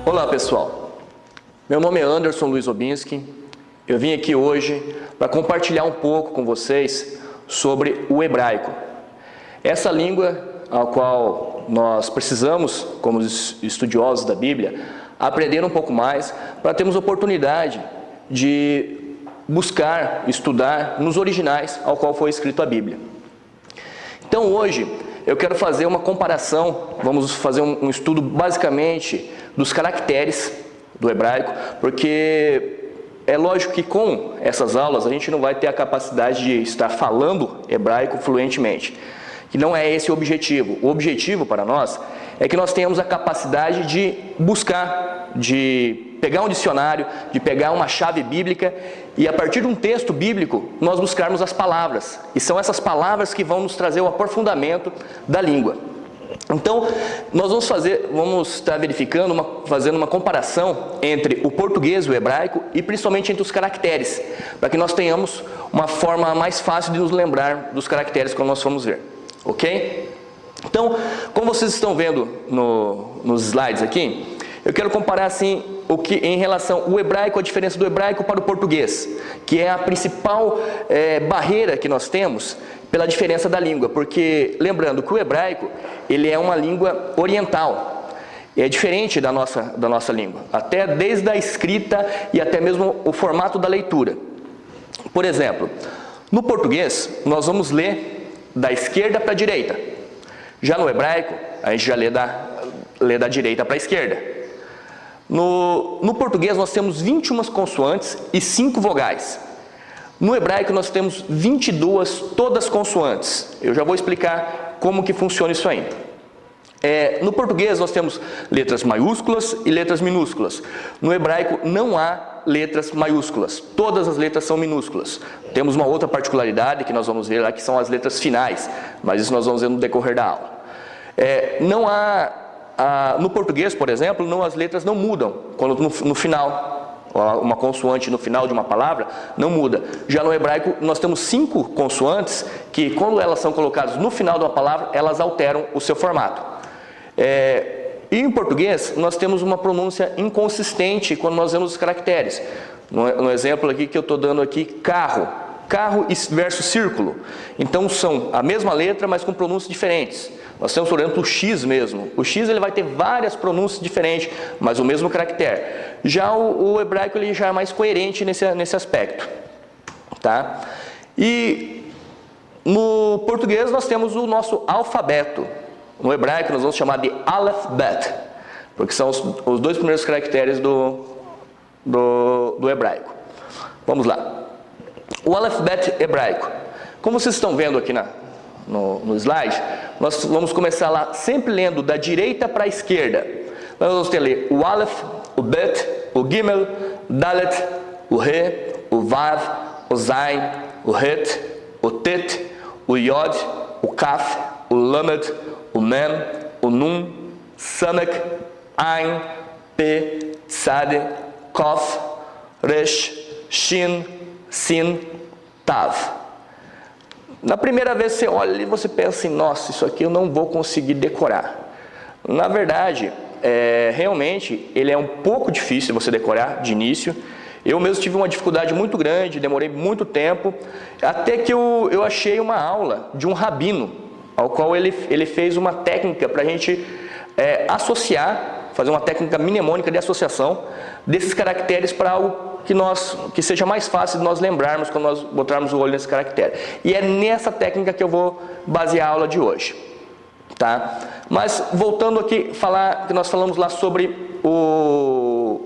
Olá pessoal, meu nome é Anderson Luiz Obinski. Eu vim aqui hoje para compartilhar um pouco com vocês sobre o hebraico. Essa língua a qual nós precisamos, como estudiosos da Bíblia, aprender um pouco mais para termos oportunidade de buscar, estudar nos originais ao qual foi escrito a Bíblia. Então hoje eu quero fazer uma comparação, vamos fazer um estudo basicamente dos caracteres do hebraico, porque é lógico que com essas aulas a gente não vai ter a capacidade de estar falando hebraico fluentemente, que não é esse o objetivo. O objetivo para nós é que nós tenhamos a capacidade de buscar, de pegar um dicionário, de pegar uma chave bíblica e a partir de um texto bíblico nós buscarmos as palavras. E são essas palavras que vão nos trazer o aprofundamento da língua. Então, nós vamos estar verificando, fazendo uma comparação entre o português e o hebraico e principalmente entre os caracteres, para que nós tenhamos uma forma mais fácil de nos lembrar dos caracteres quando nós formos ver. Ok? Então, como vocês estão vendo nos slides aqui, eu quero comparar assim em relação ao hebraico, a diferença do hebraico para o português, que é a principal barreira que nós temos pela diferença da língua, porque lembrando que o hebraico ele é uma língua oriental, é diferente da nossa língua, até desde a escrita e até mesmo o formato da leitura. Por exemplo, no português nós vamos ler da esquerda para a direita, já no hebraico a gente já lê da direita para a esquerda. No português nós temos 21 consoantes e 5 vogais. No hebraico nós temos 22, todas consoantes. Eu já vou explicar como que funciona isso aí. No português nós temos letras maiúsculas e letras minúsculas. No hebraico não há letras maiúsculas, todas as letras são minúsculas. Temos uma outra particularidade que nós vamos ver lá, que são as letras finais, mas isso nós vamos ver no decorrer da aula. No português, por exemplo, as letras não mudam quando no final. Uma consoante no final de uma palavra não muda. Já no hebraico nós temos 5 consoantes que quando elas são colocadas no final de uma palavra, elas alteram o seu formato. E em português nós temos uma pronúncia inconsistente quando nós vemos os caracteres. No exemplo aqui que eu estou dando aqui, carro versus círculo. Então são a mesma letra, mas com pronúncias diferentes. Nós temos, por exemplo, o X mesmo. O X ele vai ter várias pronúncias diferentes, mas o mesmo caractere. Já o hebraico ele já é mais coerente nesse aspecto. Tá? E no português nós temos o nosso alfabeto. No hebraico nós vamos chamar de Aleph Bet, porque são os 2 primeiros caracteres do hebraico. Vamos lá. O Aleph Bet hebraico. Como vocês estão vendo aqui no slide, nós vamos começar lá sempre lendo da direita para a esquerda. Nós vamos ter o Aleph, o Bet, o Gimel, Dalet, o Re, o Vav, o Zain, o Het, o Tet, o Yod, o Kaf, o Lamed, o Mem, o Nun, Samek, Ain, Pe, Sade, Kof, Resh, Shin, Sin, Tav. Na primeira vez você olha e você pensa assim, nossa, isso aqui eu não vou conseguir decorar. Na verdade, realmente, ele é um pouco difícil de você decorar de início. Eu mesmo tive uma dificuldade muito grande, demorei muito tempo, até que eu achei uma aula de um rabino, ao qual ele fez uma técnica para a gente associar, fazer uma técnica mnemônica de associação desses caracteres para algo que seja mais fácil de nós lembrarmos quando nós botarmos o olho nesse caractere. E é nessa técnica que eu vou basear a aula de hoje. Tá? Mas voltando aqui, que nós falamos lá sobre o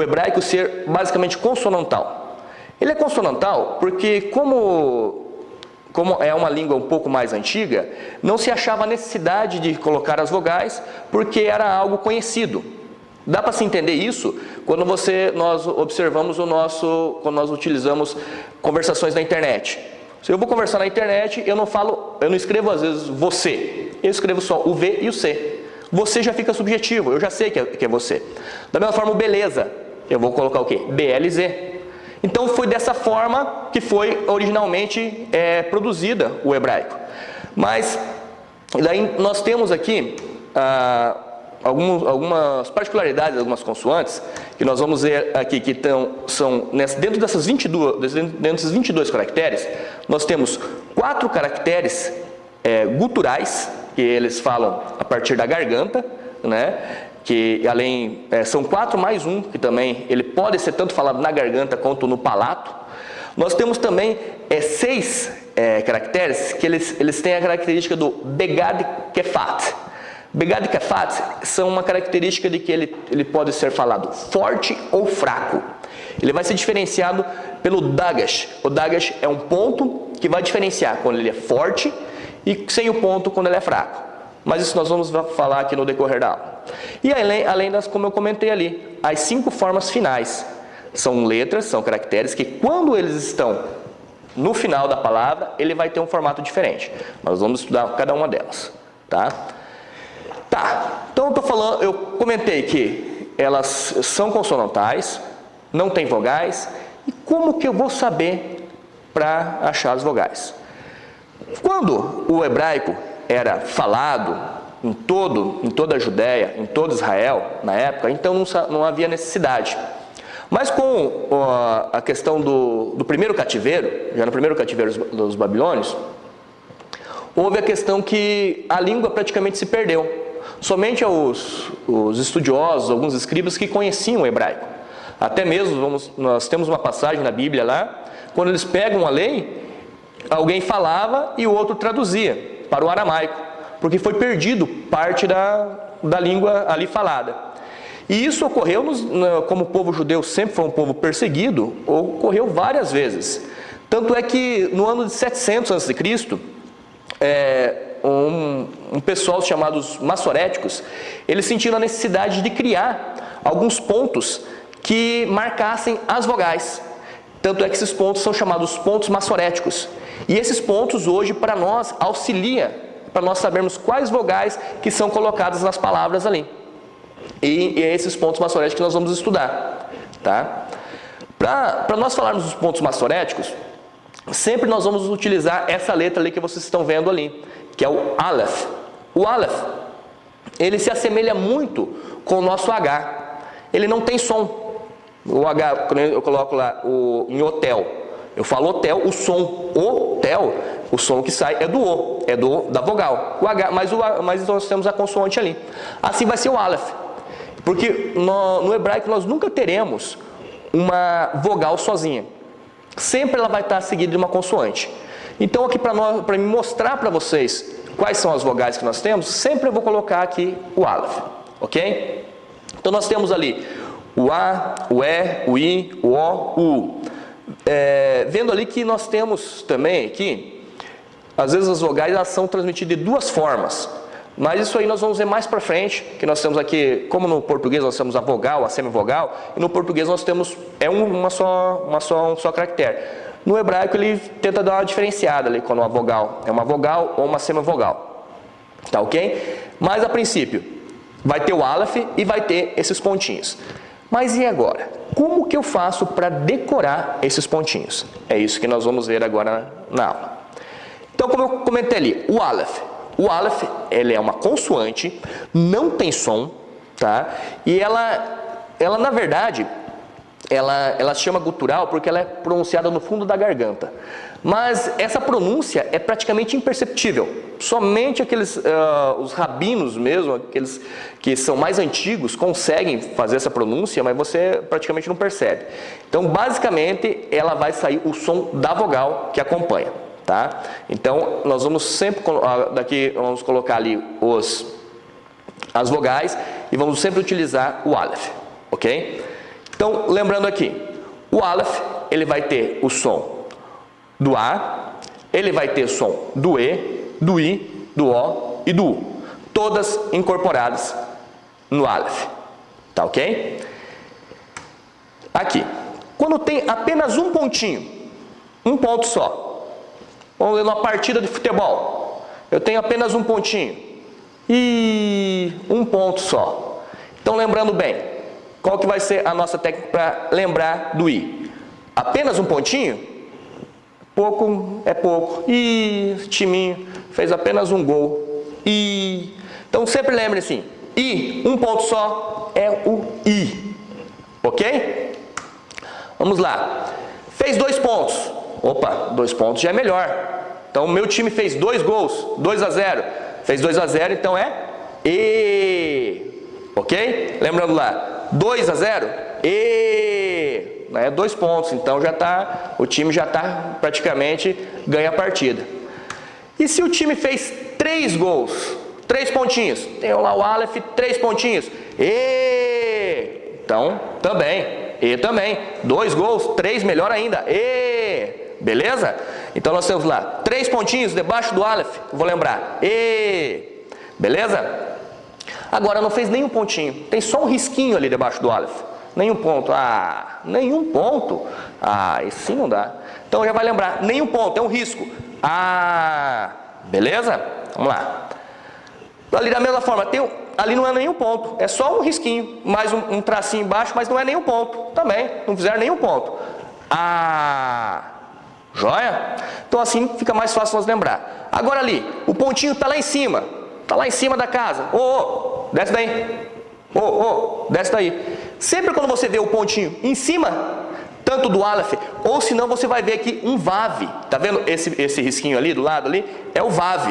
hebraico ser basicamente consonantal. Ele é consonantal porque como é uma língua um pouco mais antiga, não se achava a necessidade de colocar as vogais porque era algo conhecido. Dá para se entender isso quando nós observamos quando nós utilizamos conversações na internet. Se eu vou conversar na internet, eu não escrevo às vezes você, eu escrevo só o V e o C. Você já fica subjetivo, eu já sei que é você. Da mesma forma, o beleza, eu vou colocar o quê? BLZ. Então foi dessa forma que foi originalmente produzida o hebraico. Mas daí nós temos aqui algumas particularidades, algumas consoantes, que nós vamos ver aqui que são dentro desses 22 caracteres, nós temos 4 caracteres guturais, que eles falam a partir da garganta, né? Que além, são 4 mais 1, que também ele pode ser tanto falado na garganta quanto no palato. Nós temos também 6 caracteres que eles têm a característica do begad kefat. Begad kefat são uma característica de que ele pode ser falado forte ou fraco. Ele vai ser diferenciado pelo dagash. O dagash é um ponto que vai diferenciar quando ele é forte e sem o ponto quando ele é fraco. Mas isso nós vamos falar aqui no decorrer da aula. E além das, como eu comentei ali, as 5 formas finais. São letras, são caracteres que quando eles estão no final da palavra, ele vai ter um formato diferente. Nós vamos estudar cada uma delas, tá? Então eu comentei que elas são consonantais, não tem vogais. E como que eu vou saber para achar as vogais? Quando o hebraico era falado em toda a Judéia, em todo Israel, na época, então não havia necessidade. Mas com a questão do primeiro cativeiro, já no primeiro cativeiro dos babilônios, houve a questão que a língua praticamente se perdeu. Somente os estudiosos, alguns escribas que conheciam o hebraico. Até mesmo, nós temos uma passagem na Bíblia lá, quando eles pegam a lei, alguém falava e o outro traduzia para o aramaico, porque foi perdido parte da língua ali falada. E isso ocorreu, como o povo judeu sempre foi um povo perseguido, ocorreu várias vezes. Tanto é que no ano de 700 a.C., um pessoal chamados massoréticos, eles sentiram a necessidade de criar alguns pontos que marcassem as vogais. Tanto é que esses pontos são chamados pontos massoréticos. E esses pontos hoje para nós auxilia para nós sabermos quais vogais que são colocadas nas palavras ali. E é esses pontos massoréticos que nós vamos estudar, tá? Para nós falarmos dos pontos massoréticos, sempre nós vamos utilizar essa letra ali que vocês estão vendo ali, que é o Aleph. O Aleph, ele se assemelha muito com o nosso H. Ele não tem som. O H, quando eu coloco lá em hotel, eu falo hotel, o som hotel, o som que sai é do O, é da vogal. O H, mas nós temos a consoante ali. Assim vai ser o Aleph. Porque no hebraico nós nunca teremos uma vogal sozinha. Sempre ela vai estar seguida de uma consoante. Então aqui para me mostrar para vocês quais são as vogais que nós temos, sempre eu vou colocar aqui o Aleph, ok? Então nós temos ali o A, o E, o I, o O, o U. Vendo ali que nós temos também aqui, às vezes as vogais elas são transmitidas de 2 formas. Mas isso aí nós vamos ver mais para frente, que nós temos aqui, como no português nós temos a vogal, a semivogal, e no português nós temos um só caractere. No hebraico ele tenta dar uma diferenciada ali, quando uma vogal é uma vogal ou uma semivogal. Tá ok? Mas a princípio, vai ter o Aleph e vai ter esses pontinhos. Mas e agora? Como que eu faço para decorar esses pontinhos? É isso que nós vamos ver agora na aula. Então, como eu comentei ali, o Aleph. O Aleph, ele é uma consoante, não tem som, tá? E ela na verdade, ela se chama gutural porque ela é pronunciada no fundo da garganta. Mas essa pronúncia é praticamente imperceptível. Somente os rabinos mesmo, aqueles que são mais antigos, conseguem fazer essa pronúncia, mas você praticamente não percebe. Então, basicamente, ela vai sair o som da vogal que acompanha. Tá? Então, nós vamos sempre, daqui vamos colocar ali as vogais e vamos sempre utilizar o Aleph, ok? Então, lembrando aqui, o Aleph, ele vai ter o som do A, ele vai ter o som do E, do I, do O e do U, todas incorporadas no Aleph, tá ok? Aqui, quando tem apenas um pontinho, um ponto só, vamos ver numa partida de futebol. Eu tenho apenas um pontinho. E um ponto só. Então, lembrando bem, qual que vai ser a nossa técnica para lembrar do I? Apenas um pontinho? Pouco é pouco. E timinho fez apenas um gol. E então, sempre lembre assim. I, um ponto só, é o I. Ok? Vamos lá. Fez 2 pontos. Opa, 2 pontos já é melhor. Então, o meu time fez 2 gols, 2-0. Fez 2-0, então é E. Ok? Lembrando lá, 2-0, E. É 2 pontos, então já tá, o time já está praticamente ganha a partida. E se o time fez 3 gols, 3 pontinhos, tem lá o Aleph, 3 pontinhos, E. Então, também, E também. 2 gols, 3 melhor ainda, E. Beleza? Então nós temos lá 3 pontinhos debaixo do Aleph, vou lembrar, E. Beleza? Agora não fez nenhum pontinho, tem só um risquinho ali debaixo do Aleph. Nenhum ponto, nenhum ponto, esse sim não dá. Então já vai lembrar, nenhum ponto, é um risco, beleza? Vamos lá. Ali da mesma forma, ali não é nenhum ponto, é só um risquinho, mais um tracinho embaixo, mas não é nenhum ponto, também, não fizeram nenhum ponto. Joia? Então assim fica mais fácil nós lembrar. Agora ali, o pontinho está lá em cima da casa, desce daí, desce daí. Sempre quando você vê o pontinho em cima, tanto do Aleph, ou senão você vai ver aqui um Vav. Tá vendo esse risquinho ali do lado ali? É o Vav.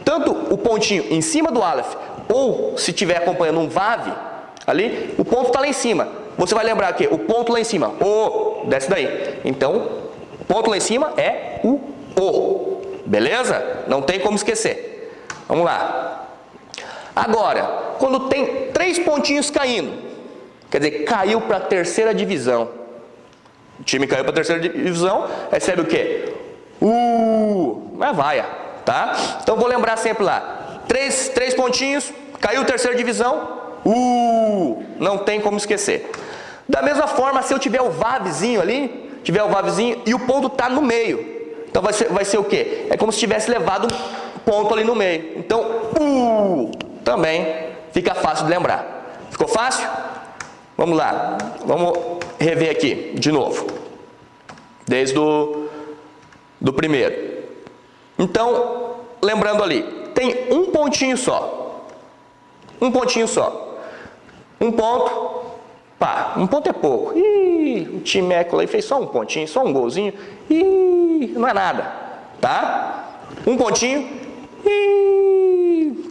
Tanto o pontinho em cima do Aleph, ou se estiver acompanhando um Vav ali, o ponto está lá em cima. Você vai lembrar que o ponto lá em cima, desce daí. Então, o ponto lá em cima é o O. Beleza? Não tem como esquecer. Vamos lá. Agora, quando tem 3 pontinhos caindo, quer dizer, caiu para a 3ª divisão. O time caiu para a 3ª divisão, recebe o quê? Não é vaia, tá? Então vou lembrar sempre lá. 3 pontinhos, caiu 3ª divisão, não tem como esquecer. Da mesma forma, se eu tiver o Vavzinho ali, e o ponto está no meio, então vai ser o quê? É como se tivesse levado um ponto ali no meio. Então, também fica fácil de lembrar. Ficou fácil? Vamos lá, vamos rever aqui de novo, desde do primeiro. Então, lembrando ali, tem um pontinho só, um ponto, um ponto é pouco, o time Eco aí fez só um pontinho, só um golzinho, não é nada, tá? Um pontinho,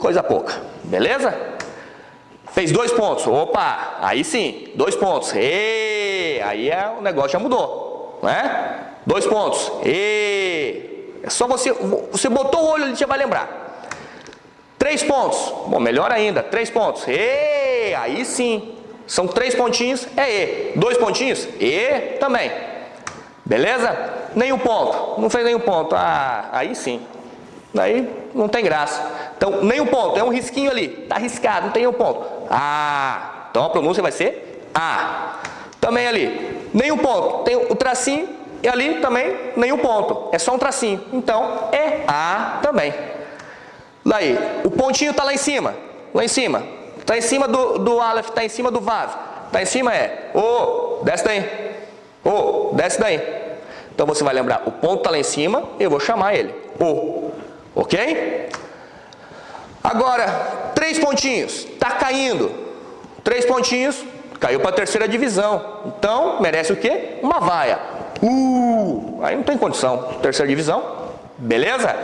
coisa pouca, beleza? Fez 2 pontos, aí sim, 2 pontos, aí o negócio já mudou, né? 2 pontos, é só você botou o olho ali, já vai lembrar. 3 pontos, melhor ainda, 3 pontos, aí sim, são 3 pontinhos, é E. 2 pontinhos, E também, beleza? Nenhum ponto, não fez nenhum ponto, aí sim, aí não tem graça. Então, nenhum ponto, é um risquinho ali, está riscado, não tem nenhum ponto. Então a pronúncia vai ser A. Também ali, nenhum ponto, tem o tracinho, e ali também nenhum ponto, é só um tracinho. Então, é A também. Daí, o pontinho está lá em cima, está em cima do Aleph, está em cima do Vav, está em cima desce daí, desce daí. Então você vai lembrar, o ponto está lá em cima, eu vou chamar ele, ok? Agora, 3 pontinhos, está caindo, 3 pontinhos, caiu para a 3ª divisão, então merece o quê? Uma vaia, aí não tem condição, 3ª divisão, beleza?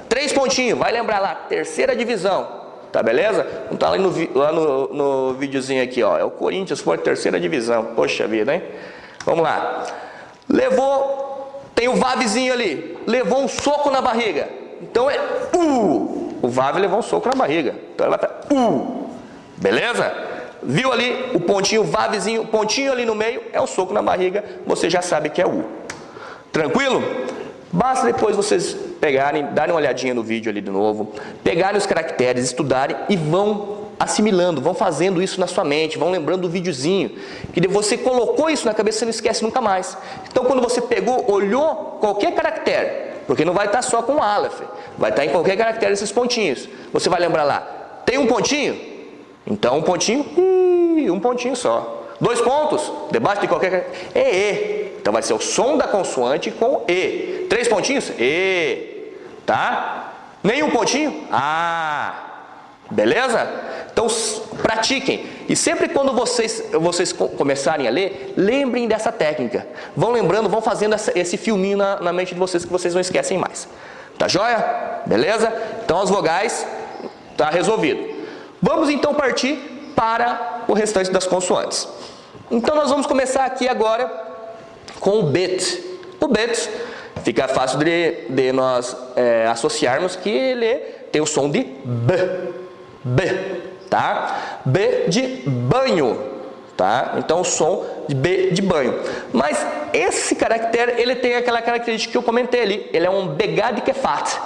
3 pontinhos, vai lembrar lá, 3ª divisão, tá beleza? Não tá lá no videozinho aqui, é o Corinthians, foi a 3ª divisão, poxa vida, hein? Vamos lá, tem o Vavzinho ali, levou um soco na barriga, então é o Vav levou um soco na barriga, então ela vai para beleza? Viu ali o pontinho, o Vavzinho, o pontinho ali no meio é um soco na barriga, você já sabe que é U. Tranquilo? Basta depois vocês pegarem, darem uma olhadinha no vídeo ali de novo, pegarem os caracteres, estudarem e vão assimilando, vão fazendo isso na sua mente, vão lembrando do videozinho, que você colocou isso na cabeça, você não esquece nunca mais. Então quando você pegou, olhou qualquer caractere, porque não vai estar só com o Aleph, vai estar em qualquer caractere esses pontinhos, você vai lembrar lá, tem um pontinho? Então um pontinho, um pontinho só. 2 pontos, debaixo de qualquer caractere, E. Então vai ser o som da consoante com E. 3 pontinhos, E. Tá? Nenhum pontinho, Beleza? Então, pratiquem. E sempre quando vocês começarem a ler, lembrem dessa técnica. Vão lembrando, vão fazendo esse filminho na mente de vocês que vocês não esquecem mais. Tá joia? Beleza? Então, as vogais, tá resolvido. Vamos então partir para o restante das consoantes. Então, nós vamos começar aqui agora com o bit. O bit fica fácil de nós associarmos que ele tem o som de B, tá? B de banho, tá? Então, o som de B de banho. Mas esse caractere, ele tem aquela característica que eu comentei ali. Ele é um begad kefat.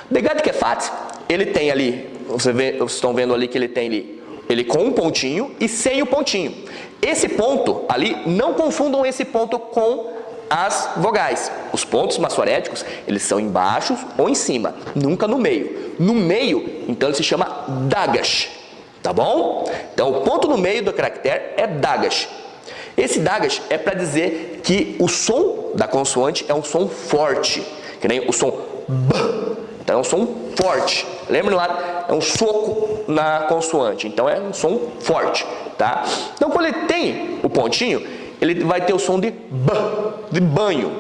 Begad kefat, ele tem ali, vocês estão vendo ali que ele tem ali, ele com um pontinho e sem o pontinho. Esse ponto ali, não confundam esse ponto com as vogais. Os pontos maçoréticos, eles são embaixo ou em cima, nunca no meio. No meio, então ele se chama dagash, tá bom? Então o ponto no meio do caractere é dagash. Esse dagash é para dizer que o som da consoante é um som forte, que nem o som B. Então é um som forte. Lembre lá, é um soco na consoante, então é um som forte, tá? Então quando ele tem o pontinho, ele vai ter o som de B, de banho.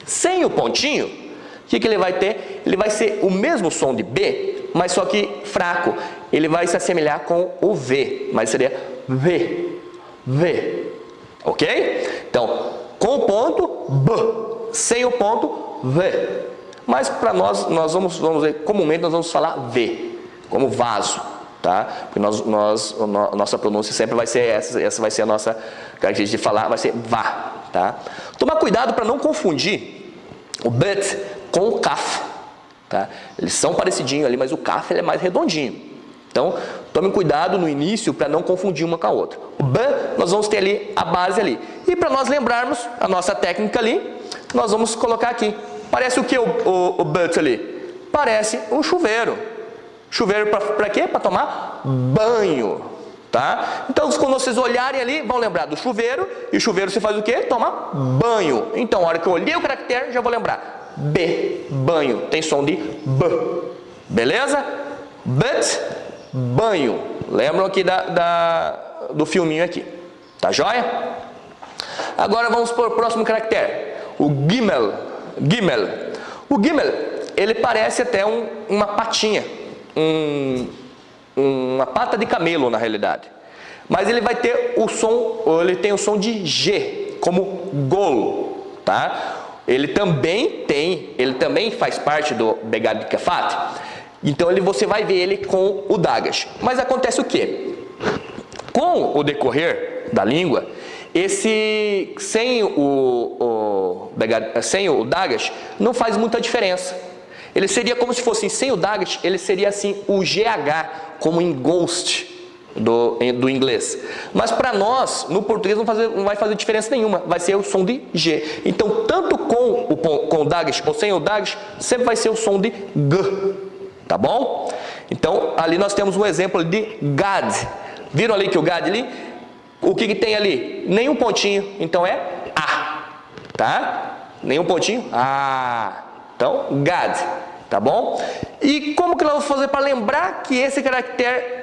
Sem o pontinho, o que ele vai ter? Ele vai ser o mesmo som de B, mas só que fraco. Ele vai se assemelhar com o V, mas seria V, V, ok? Então, com o ponto, B, sem o ponto, V. Mas para nós vamos ver, comumente nós vamos falar V, como vaso, tá? Porque nossa pronúncia sempre vai ser essa vai ser a nossa característica de falar, vai ser vá, tá? Tomar cuidado para não confundir o but com o kaf, tá? Eles são parecidinhos ali, mas o kaf ele é mais redondinho. Então, tomem cuidado no início para não confundir uma com a outra. O b, nós vamos ter ali a base ali. E para nós lembrarmos a nossa técnica ali, nós vamos colocar aqui. Parece o que o but ali? Parece um chuveiro. Chuveiro para quê? Para tomar banho, tá? Então, quando vocês olharem ali, vão lembrar do chuveiro. E o chuveiro você faz o quê? Toma banho. Então, a hora que eu olhei o caractere, já vou lembrar. B, banho. Tem som de B. Beleza? But, banho. Lembram aqui do filminho aqui. Tá joia? Agora vamos para o próximo caractere. O gimel. Gimel. O gimel, ele parece até uma patinha. Uma pata de camelo, na realidade. Mas ele vai ter o som, ele tem o som de G, como gol, tá? Ele também faz parte do begad kefat. Então você vai ver ele com o dagash. Mas acontece o quê? Com o decorrer da língua, sem o dagash não faz muita diferença. Ele seria como se fosse sem o dagash, ele seria assim o GH, como em ghost do inglês. Mas para nós, no português, não vai fazer diferença nenhuma, vai ser o som de G. Então, tanto com o dagash ou sem o dagash, sempre vai ser o som de G, tá bom? Então, ali nós temos um exemplo de Gad. Viram ali que o Gad ali, o que tem ali? Nenhum pontinho, então é A, tá? Nenhum pontinho, A. Então, Gad, tá bom? E como que nós vamos fazer para lembrar que esse caractere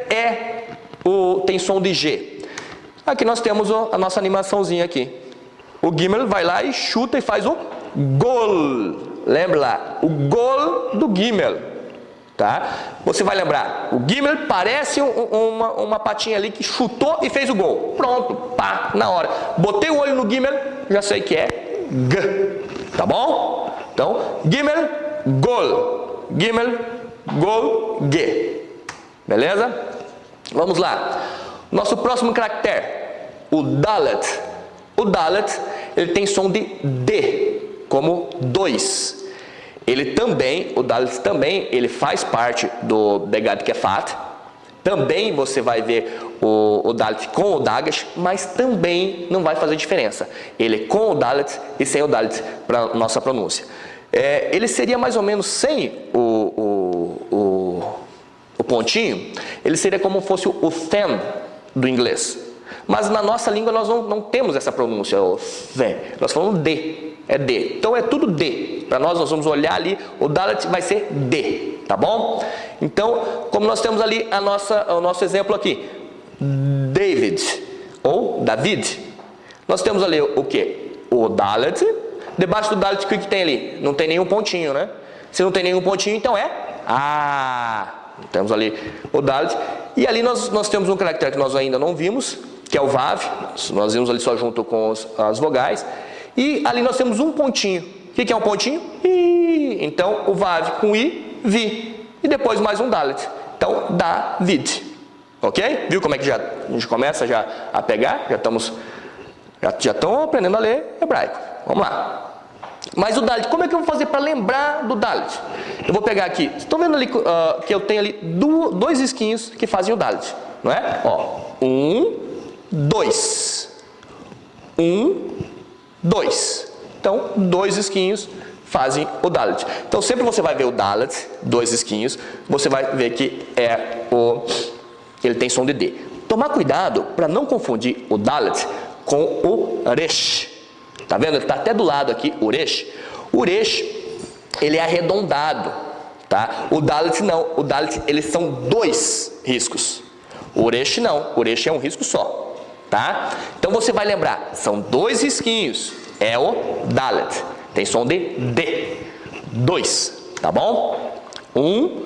tem som de G? Aqui nós temos a nossa animaçãozinha aqui. O gimel vai lá e chuta e faz o gol. Lembra lá, o gol do gimel, tá? Você vai lembrar, o gimel parece uma patinha ali que chutou e fez o gol. Pronto, pá, na hora. Botei o olho no gimel, já sei que é G, tá bom? Então, gimel, gol. Gimel, gol, G. Beleza? Vamos lá. Nosso próximo caractere, o dalet. O dalet, ele tem som de D, como 2. O dalet também, ele faz parte do begad kefat. Também você vai ver o dalet com o dagash, mas também não vai fazer diferença. Ele com o dalet e sem o dalet para nossa pronúncia. Ele seria mais ou menos sem o pontinho, ele seria como fosse o them do inglês. Mas na nossa língua nós não temos essa pronúncia, o them. Nós falamos D, é D. Então é tudo D. Para nós vamos olhar ali, o Dalet vai ser D, tá bom? Então, como nós temos ali o nosso exemplo aqui, David ou David, nós temos ali o que? O Dalet. Debaixo do Dalet, o que tem ali? Não tem nenhum pontinho, né? Se não tem nenhum pontinho, então é A. Temos ali o Dalet. E ali nós temos um caractere que nós ainda não vimos, que é o Vav. Nós vimos ali só junto com as vogais. E ali nós temos um pontinho. O que é um pontinho? I. Então, o Vav com I, Vi. E depois mais um Dalet. Então, David. Ok? Viu como é que a gente começa já a pegar? Já estão aprendendo a ler hebraico. Vamos lá. Mas o Dalet, como é que eu vou fazer para lembrar do Dalet? Eu vou pegar aqui. Estão vendo ali que eu tenho ali dois risquinhos que fazem o Dalet, não é? Ó, 1, 2. 1, 2. Então, dois risquinhos fazem o Dalet. Então, sempre você vai ver o Dalet, dois risquinhos, você vai ver que ele tem som de D. Tomar cuidado para não confundir o Dalet com o Resh. Tá vendo? Ele está até do lado aqui, o Resh. O Resh, ele é arredondado, tá? O Dalet não. O Dalet, eles são dois riscos. O Resh não. O Resh é um risco só, tá? Então você vai lembrar, são dois risquinhos. É o Dalet. Tem som de D. 2, tá bom? 1,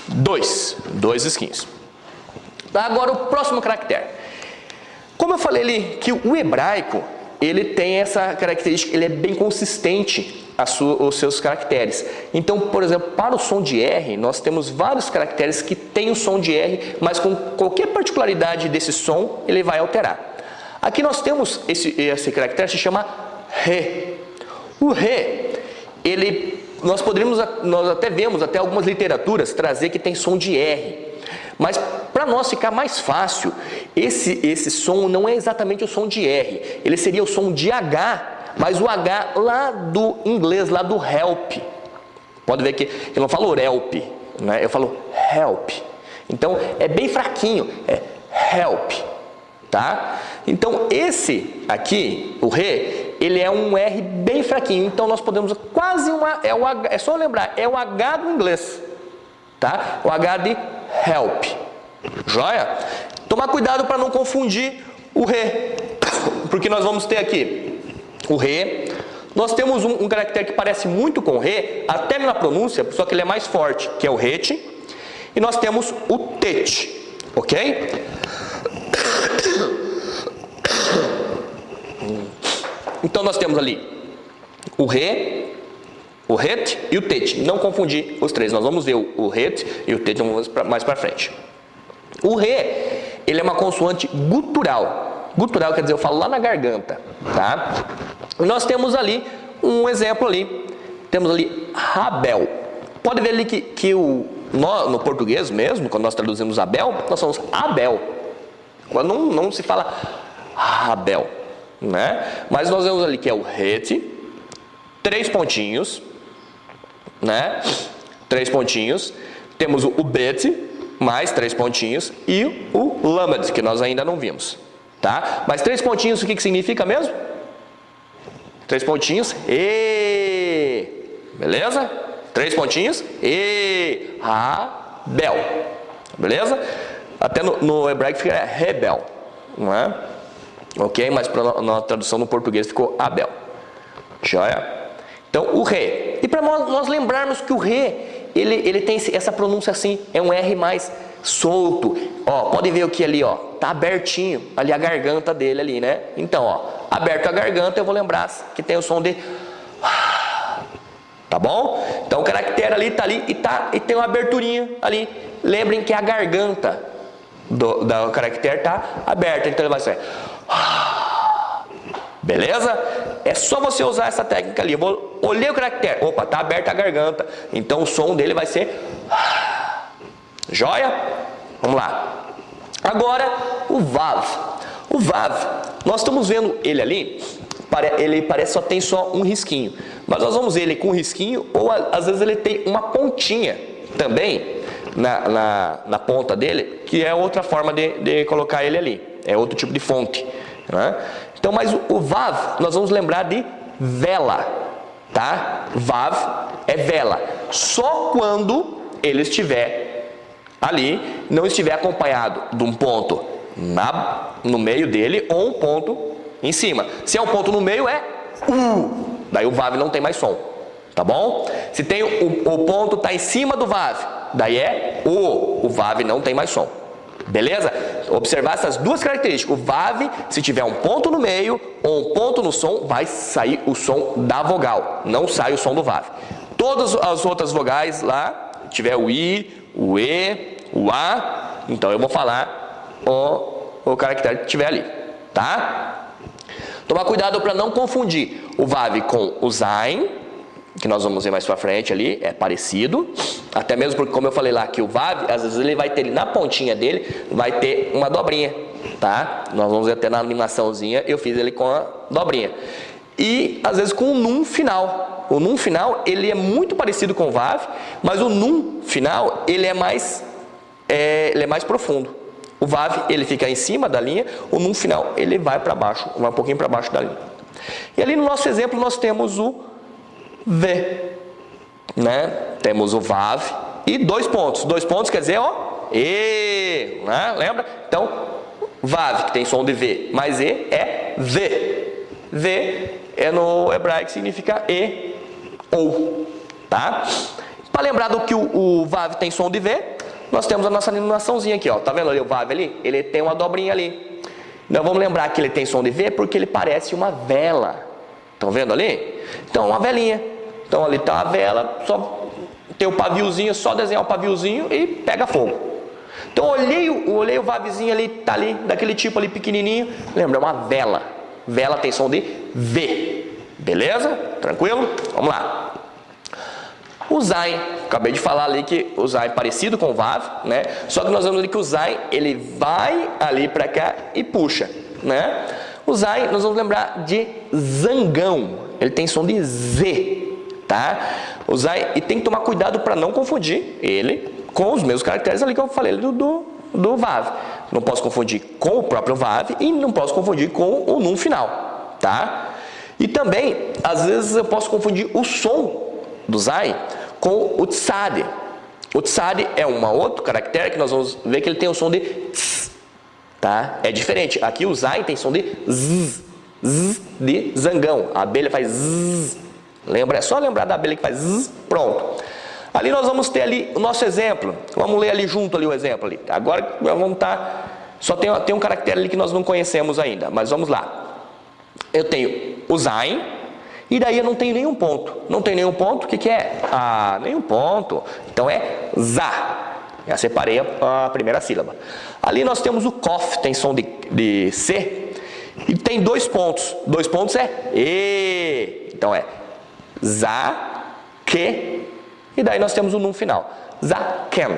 2. Dois risquinhos. Agora o próximo caractere. Como eu falei ali que o hebraico, ele tem essa característica, ele é bem consistente os seus caracteres. Então, por exemplo, para o som de R, nós temos vários caracteres que têm o som de R, mas com qualquer particularidade desse som, ele vai alterar. Aqui nós temos esse caractere, se chama Re. O Re, nós até vemos até algumas literaturas trazer que tem som de R. Mas para nós ficar mais fácil, esse som não é exatamente o som de R. Ele seria o som de H, mas o H lá do inglês, lá do help. Pode ver que eu não falo help, né? Eu falo help. Então é bem fraquinho, é help, tá? Então esse aqui, o Re, ele é um R bem fraquinho. Então nós podemos quase é só lembrar, é o H do inglês, tá? O H de help. Joia? Tomar cuidado para não confundir o Re, porque nós vamos ter aqui o Re. Nós temos um caractere que parece muito com o Re, até na pronúncia, só que ele é mais forte, que é o Het. E nós temos o Tet, ok? Então nós temos ali o Re, o Het e o Tet. Não confundir os três. Nós vamos ver o Het e o Tet mais para frente. O Re, ele é uma consoante gutural. Gutural quer dizer, eu falo lá na garganta, tá? E nós temos ali um exemplo ali. Temos ali Rabel. Pode ver ali que no português mesmo, quando nós traduzimos Abel, nós somos Abel. Quando não se fala Rabel, né? Mas nós vemos ali que é o Het, 3 pontinhos, né? 3 pontinhos. Temos o Bet, mais 3 pontinhos, e o Lamed, que nós ainda não vimos, tá? Mas 3 pontinhos, o que significa mesmo? 3 pontinhos, E. Beleza? 3 pontinhos, E. Rabel. Beleza? Até no hebraico fica Rebel, não é? Ok? Mas na tradução no português ficou Abel. Joia? Então, o Re. E para nós lembrarmos que o Re, ele tem essa pronúncia assim, é um R mais solto. Ó, pode ver o que ali, ó, tá abertinho, ali a garganta dele ali, né? Então, ó, aberto a garganta, eu vou lembrar que tem o som de... Tá bom? Então, o caractere ali tá ali e tem uma aberturinha ali. Lembrem que a garganta do caractere tá aberta, então ele vai ser... Beleza? É só você usar essa técnica ali. Olhei o caractere. Opa, tá aberta a garganta. Então o som dele vai ser... Joia? Vamos lá. Agora, o Vav. O Vav, nós estamos vendo ele ali, ele parece só tem só um risquinho. Mas nós vamos ver ele com um risquinho, ou às vezes ele tem uma pontinha também na ponta dele, que é outra forma de colocar ele ali. É outro tipo de fonte, né? Então, mas o Vav, nós vamos lembrar de vela. tá? Vav é vela. Só quando ele estiver ali, não estiver acompanhado de um ponto no meio dele ou um ponto em cima. Se é um ponto no meio, é daí o Vav não tem mais som, tá bom? Se tem o ponto tá em cima do Vav, daí é o Vav não tem mais som. Beleza? Observar essas duas características. O Vav, se tiver um ponto no meio ou um ponto no som, vai sair o som da vogal, não sai o som do Vav. Todas as outras vogais lá, tiver o I, o E, o A, então eu vou falar o caractere que tiver ali, tá? Tomar cuidado para não confundir o Vav com o Zain, que nós vamos ver mais pra frente ali, é parecido, até mesmo porque, como eu falei lá, que o Vav, às vezes ele vai ter na pontinha dele, vai ter uma dobrinha, tá? Nós vamos ver até na animaçãozinha, eu fiz ele com a dobrinha. E, às vezes, com o Nun final. O Nun final, ele é muito parecido com o Vav, mas o Nun final, ele é mais profundo. O Vav, ele fica em cima da linha, o Nun final, ele vai para baixo, vai um pouquinho para baixo da linha. E ali no nosso exemplo, nós temos o V, né? Temos o Vav e 2 pontos. 2 pontos quer dizer, ó, E, né? Lembra? Então, Vav, que tem som de V, mais E, é V. V é no hebraico significa E ou, tá? Para lembrar do que o Vav tem som de V, nós temos a nossa animaçãozinha aqui, ó. Tá vendo ali o Vav ali? Ele tem uma dobrinha ali. Então, vamos lembrar que ele tem som de V porque ele parece uma vela. Estão vendo ali? Então, uma velinha. Então, ali está a vela, só tem o paviozinho, só desenhar o paviozinho e pega fogo. Então, olhei o Vavzinho ali, tá ali, daquele tipo ali pequenininho. Lembra, é uma vela. Vela tem som de V. Beleza? Tranquilo? Vamos lá. O Zain, acabei de falar ali que o Zain é parecido com o Vav, né? Só que nós vemos ali que o Zain, ele vai ali para cá e puxa, né? O Zain, nós vamos lembrar de zangão. Ele tem som de Z, tá? O Zain, e tem que tomar cuidado para não confundir ele com os mesmos caracteres ali que eu falei do Vav. Não posso confundir com o próprio Vav e não posso confundir com o Nun final, tá? E também, às vezes eu posso confundir o som do Zain com o Tsad. O Tsad é um outro caractere que nós vamos ver que ele tem o som de Tss, tá? É diferente. Aqui o Zain tem som de Z, Z de zangão. A abelha faz Z. Lembra? É só lembrar da abelha que faz Z. Pronto. Ali nós vamos ter ali o nosso exemplo. Vamos ler ali junto ali o exemplo ali. Agora vamos estar... Só tem um caractere ali que nós não conhecemos ainda. Mas vamos lá. Eu tenho o Zain. E daí eu não tenho nenhum ponto. Não tem nenhum ponto, o que é? Ah, nenhum ponto. Então é Zá. Já separei a primeira sílaba. Ali nós temos o Kof, tem som de C. E tem 2 pontos. 2 pontos é E. Então é Zá, Que. E daí nós temos o Nun final. Zaken.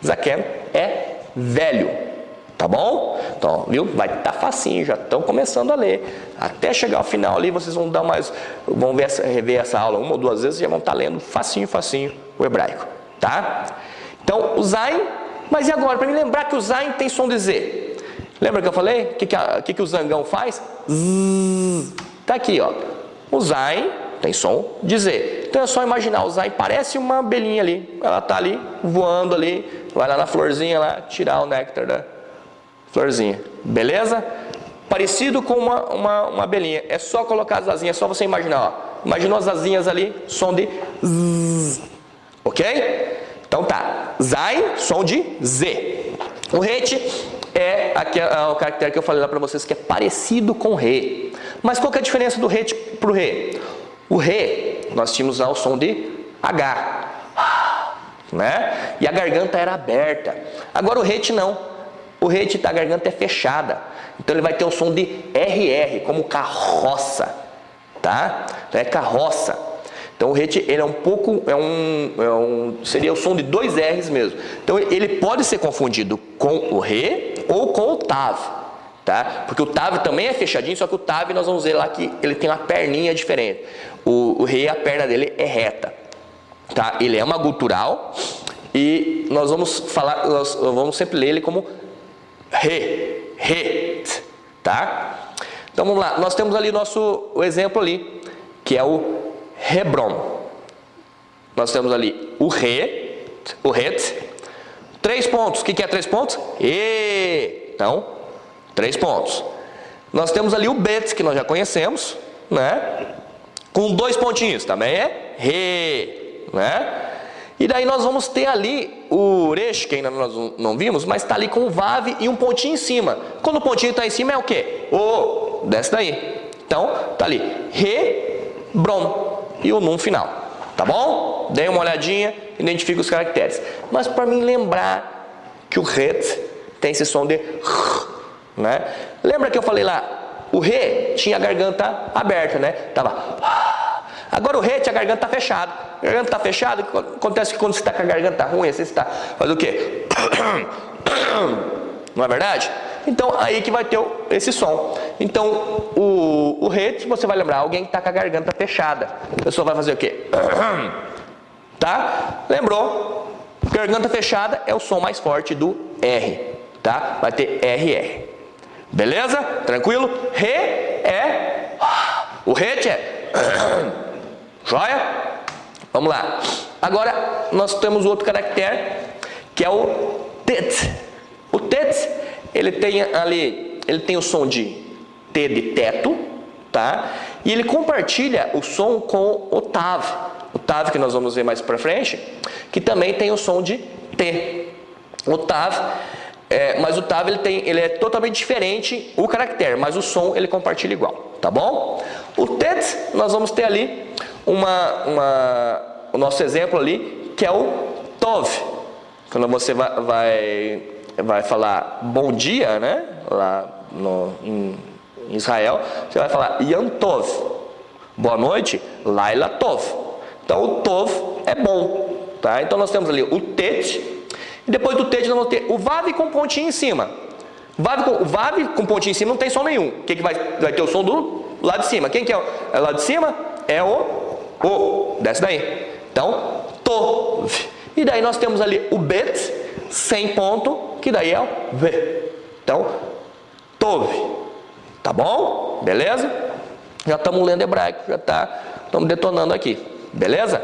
Zaken é velho. Tá bom? Então, viu? Vai estar facinho, já estão começando a ler. Até chegar ao final ali, vocês vão dar mais, vão rever essa aula 1 ou 2 vezes e já vão estar lendo facinho o hebraico, tá? Então, o Zain, mas e agora? Para me lembrar que o Zain tem som de Z. Lembra que eu falei? O que o zangão faz? Zzz. Tá aqui, ó. O Zain tem som de Z. Então é só imaginar, o Zain parece uma abelhinha ali. Ela tá ali, voando ali, vai lá na florzinha lá, tirar o néctar da florzinha, beleza? Parecido com uma abelhinha. É só colocar as asinhas, é só você imaginar, ó. Imaginou as asinhas ali, som de Z. Ok? Então tá. Zain, som de Z. O Het é o caractere que eu falei lá para vocês que é parecido com Re. Mas qual que é a diferença do Het pro Re? O Re, nós tínhamos lá o som de H, né? E a garganta era aberta. Agora o Het não. O Het da garganta é fechada. Então ele vai ter o som de RR, como carroça, tá? Então é carroça. Então o Het, ele é um pouco, seria o som de 2 R's mesmo. Então ele pode ser confundido com o Re ou com o Tav, tá? Porque o Tav também é fechadinho, só que o Tav nós vamos ver lá que ele tem uma perninha diferente. O Re, a perna dele é reta, tá? Ele é uma gutural e nós vamos sempre ler ele como Re, tá? Então vamos lá, nós temos ali o exemplo ali, que é o Hebron. Nós temos ali o het. 3 pontos. O que é 3 pontos? Então, 3 pontos. Nós temos ali o bet, que nós já conhecemos, né? Com 2 pontinhos, também é re, né? E daí nós vamos ter ali o resh, que ainda nós não vimos, mas está ali com o vav e um pontinho em cima. Quando o pontinho está em cima é o quê? O, desce daí. Então, está ali, Hebron, e o num final. Tá bom? Dê uma olhadinha, identifique os caracteres. Mas para mim lembrar que o het tem esse som de r, né? Lembra que eu falei lá, o re tinha a garganta aberta, né? Tava. Agora o re tinha a garganta fechada. A garganta está fechada, acontece que quando você está com a garganta ruim, você está faz o quê? Não é verdade? Então aí que vai ter esse som. Então o re, você vai lembrar alguém que está com a garganta fechada. A pessoa vai fazer o quê? Tá? Lembrou? Garganta fechada é o som mais forte do R, tá? Vai ter RR. Beleza? Tranquilo? Re é... O het é... Joia? Vamos lá. Agora, nós temos outro caractere, que é o tet. O tet, ele tem o som de T de teto, tá? E ele compartilha o som com o tav. O tav, que nós vamos ver mais pra frente, que também tem o som de T. O tav... mas o tav ele é totalmente diferente o caractere, mas o som ele compartilha igual, tá bom? O tet, nós vamos ter ali o nosso exemplo ali, que é o tov. Quando você vai falar bom dia, né? Lá em Israel, você vai falar Yom Tov. Boa noite, Laila Tov. Então o tov é bom, tá? Então nós temos ali o tet. E depois do tet nós vamos ter o vav com pontinho em cima. O vav com pontinho em cima não tem som nenhum. O que vai ter o som do lado de cima? Quem que é o lado de cima? É o. Desce daí. Então, tov. E daí nós temos ali o bet, sem ponto, que daí é o v. Então, tov. Tá bom? Beleza? Já estamos lendo hebraico, já estamos detonando aqui. Beleza?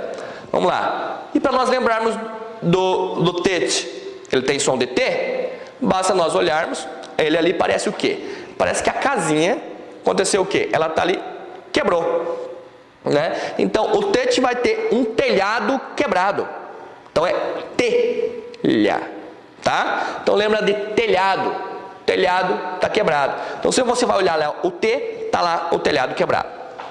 Vamos lá. E para nós lembrarmos do tet, ele tem som de T, basta nós olharmos, ele ali parece o quê? Parece que a casinha, aconteceu o quê? Ela está ali, quebrou, né? Então o tet vai ter um telhado quebrado, então é telha, tá? Então lembra de telhado está quebrado, então se você vai olhar lá o T, está lá o telhado quebrado,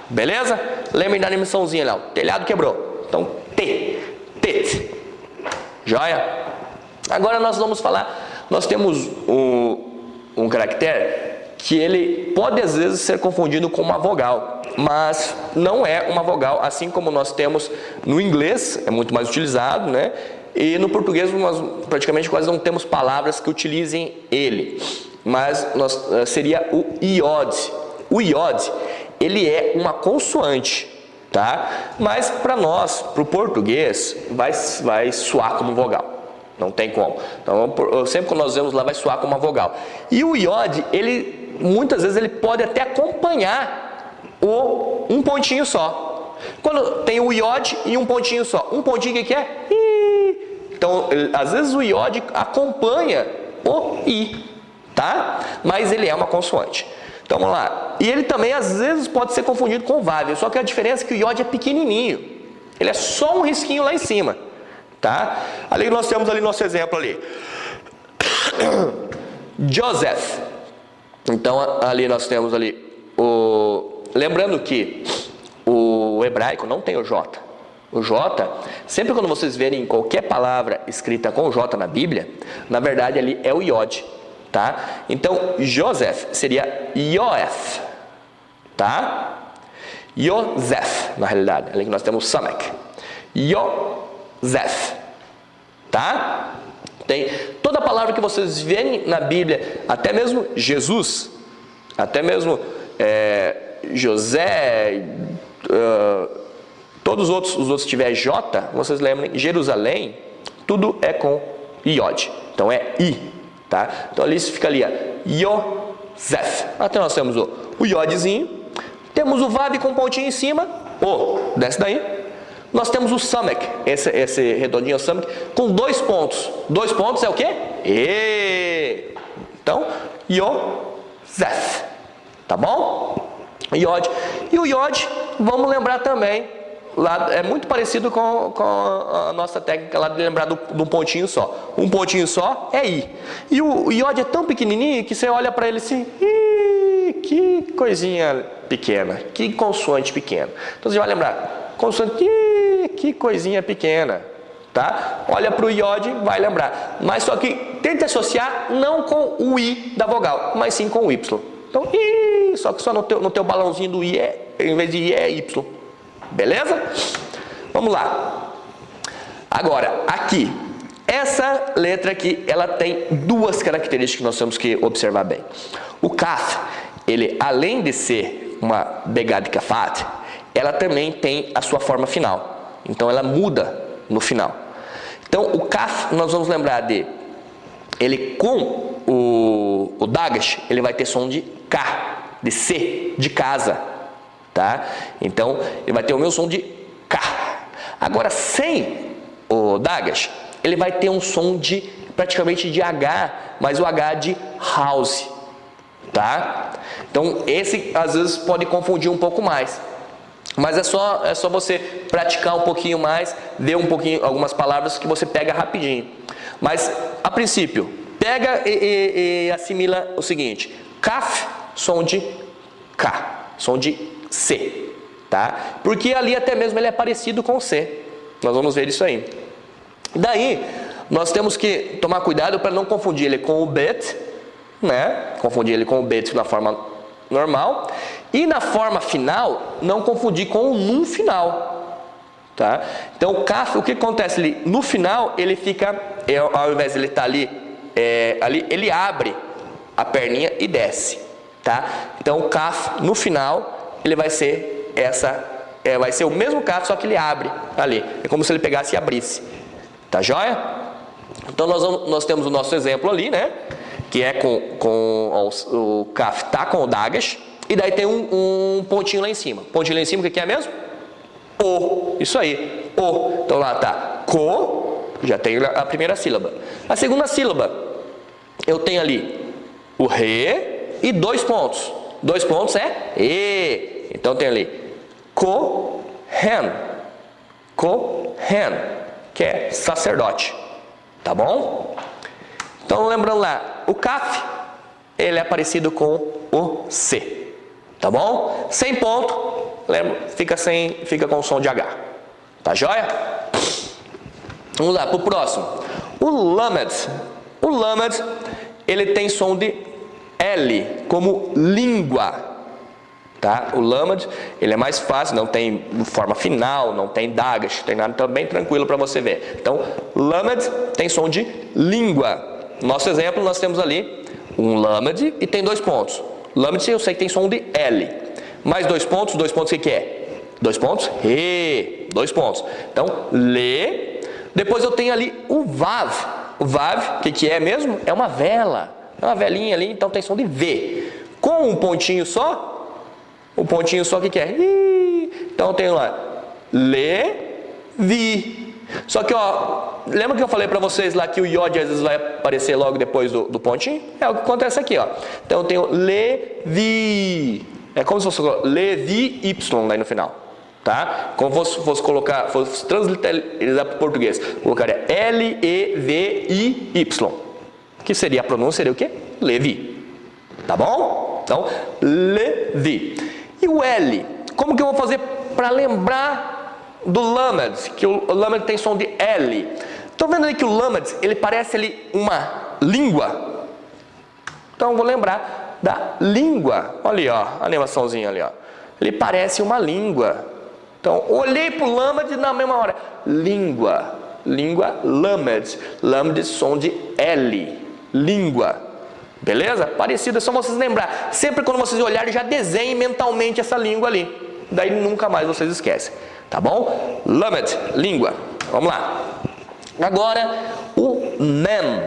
beleza? Lembre da animaçãozinha lá, o telhado quebrou, então tet. Joia? Agora nós vamos falar, nós temos um caractere que ele pode às vezes ser confundido com uma vogal, mas não é uma vogal, assim como nós temos no inglês, é muito mais utilizado, né? E no português nós praticamente quase não temos palavras que utilizem ele, mas seria o iod. O iod, ele é uma consoante, tá? Mas para nós, para o português, vai soar como vogal. Não tem como. Então, sempre que nós vemos lá, vai soar como uma vogal. E o iod, ele muitas vezes ele pode até acompanhar um pontinho só. Quando tem o iod e um pontinho só. Um pontinho, o que é? I. Então, às vezes o iod acompanha o i, tá? Mas ele é uma consoante. Então vamos lá. E ele também às vezes pode ser confundido com o vav, só que a diferença é que o iod é pequenininho. Ele é só um risquinho lá em cima, tá? Ali nós temos ali nosso exemplo ali. Joseph. Então ali nós temos ali lembrando que o hebraico não tem o J. O J, sempre quando vocês verem qualquer palavra escrita com o J na Bíblia, na verdade ali é o iod. Tá? Então, Joseph seria Yoef, tá? Yosef, na realidade, ali que nós temos Samek. Yosef, tá? Tem toda palavra que vocês verem na Bíblia, até mesmo Jesus, até mesmo José, todos os outros tiver J, vocês lembrem, Jerusalém, tudo é com iod, então é I. Tá? Então ali fica ali, Yosef. Até nós temos o iodzinho, temos o vav com pontinho em cima, O, desce daí. Nós temos o samek, esse redondinho é o samek, com 2 pontos. 2 pontos é o quê? E. Então, Yosef. Tá bom? Iod. E o Iod, vamos lembrar também, lá, é muito parecido com a nossa técnica lá de lembrar de um pontinho só. Um pontinho só é I. E o Iod é tão pequenininho que você olha para ele assim, que coisinha pequena, que consoante pequena. Então você vai lembrar, consoante, que coisinha pequena, tá? Olha para o iod, vai lembrar. Mas só que tente associar não com o I da vogal, mas sim com o Y. Então, só que só no teu balãozinho do I, em vez de I é Y. Beleza? Vamos lá. Agora, aqui, essa letra aqui, ela tem 2 características que nós temos que observar bem. O Kaf, ele, além de ser uma Begad Kafat, ela também tem a sua forma final. Então ela muda no final. Então o Kaf, nós vamos lembrar de ele com o Dagash, ele vai ter som de K, de C, de casa, tá? Então ele vai ter o meu som de K. Agora sem o Dagash, ele vai ter um som de praticamente de H, mas o H de house, tá? Então esse às vezes pode confundir um pouco mais. Mas é só você praticar um pouquinho mais, ver um pouquinho algumas palavras que você pega rapidinho. Mas a princípio, pega e assimila o seguinte: Kaf, som de K, som de C, tá? Porque ali até mesmo ele é parecido com C. Nós vamos ver isso aí. Daí, nós temos que tomar cuidado para não confundir ele com o bet, né? Confundir ele com o bet na forma normal. E na forma final, não confundir com o num final, tá? Então o Kaf, o que acontece ali? No final, ele fica, ao invés de ele estar ali, ele abre a perninha e desce, tá? Então o Kaf, no final, ele vai ser vai ser o mesmo Kaf, só que ele abre ali. É como se ele pegasse e abrisse, tá joia? Então nós temos o nosso exemplo ali, né? Que é o Kaf tá com o Dagash. E daí tem um pontinho lá em cima. Pontinho lá em cima, o que é mesmo? O. Isso aí. O. Então lá tá Ko, já tem a primeira sílaba. A segunda sílaba, eu tenho ali o Re e 2 pontos. 2 pontos é E. Então tem ali Kohen. Kohen, que é sacerdote. Tá bom? Então lembrando lá, o Kaf, ele é parecido com o C. Tá bom? Sem ponto, lembra? Fica com o som de H. Tá joia? Vamos lá, pro próximo. O Lamed. O Lamed, ele tem som de L, como língua. Tá? O Lamed, ele é mais fácil, não tem forma final, não tem Dagash, tem nada, então bem tranquilo para você ver. Então, Lamed tem som de língua. Nosso exemplo, nós temos ali um Lamed e tem 2 pontos. Lamed eu sei que tem som de L. Mais 2 pontos o que é? 2 pontos, Re, 2 pontos. Então, Le. Depois eu tenho ali o Vav. O Vav, o que é mesmo? É uma vela. É uma velinha ali, então tem som de V. Com um pontinho só, o que é? Então eu tenho lá Le, Vi. Só que, ó, lembra que eu falei para vocês lá que o iod às vezes vai aparecer logo depois do pontinho? É o que acontece aqui, ó. Então eu tenho Levi. É como se fosse Levi Y daí no final, tá? Como fosse colocar, fosse transliterizar para o português, colocaria L-E-V-I-Y. Que seria a pronúncia, seria o quê? Levi. Tá bom? Então, Levi. E o L, como que eu vou fazer para lembrar do Lamed, que o Lamed tem som de L? Estão vendo aí que o Lamed, ele parece ali uma língua? Então eu vou lembrar da língua. Olha ali, ó, a animaçãozinha ali, ó. Ele parece uma língua. Então, olhei para o Lamed na mesma hora. Língua, Lamed. Lamed, som de L. Língua. Beleza? Parecido, é só vocês lembrar. Sempre quando vocês olharem, já desenhem mentalmente essa língua ali. Daí nunca mais vocês esquecem. Tá bom? Lamed, língua. Vamos lá. Agora, o Mem.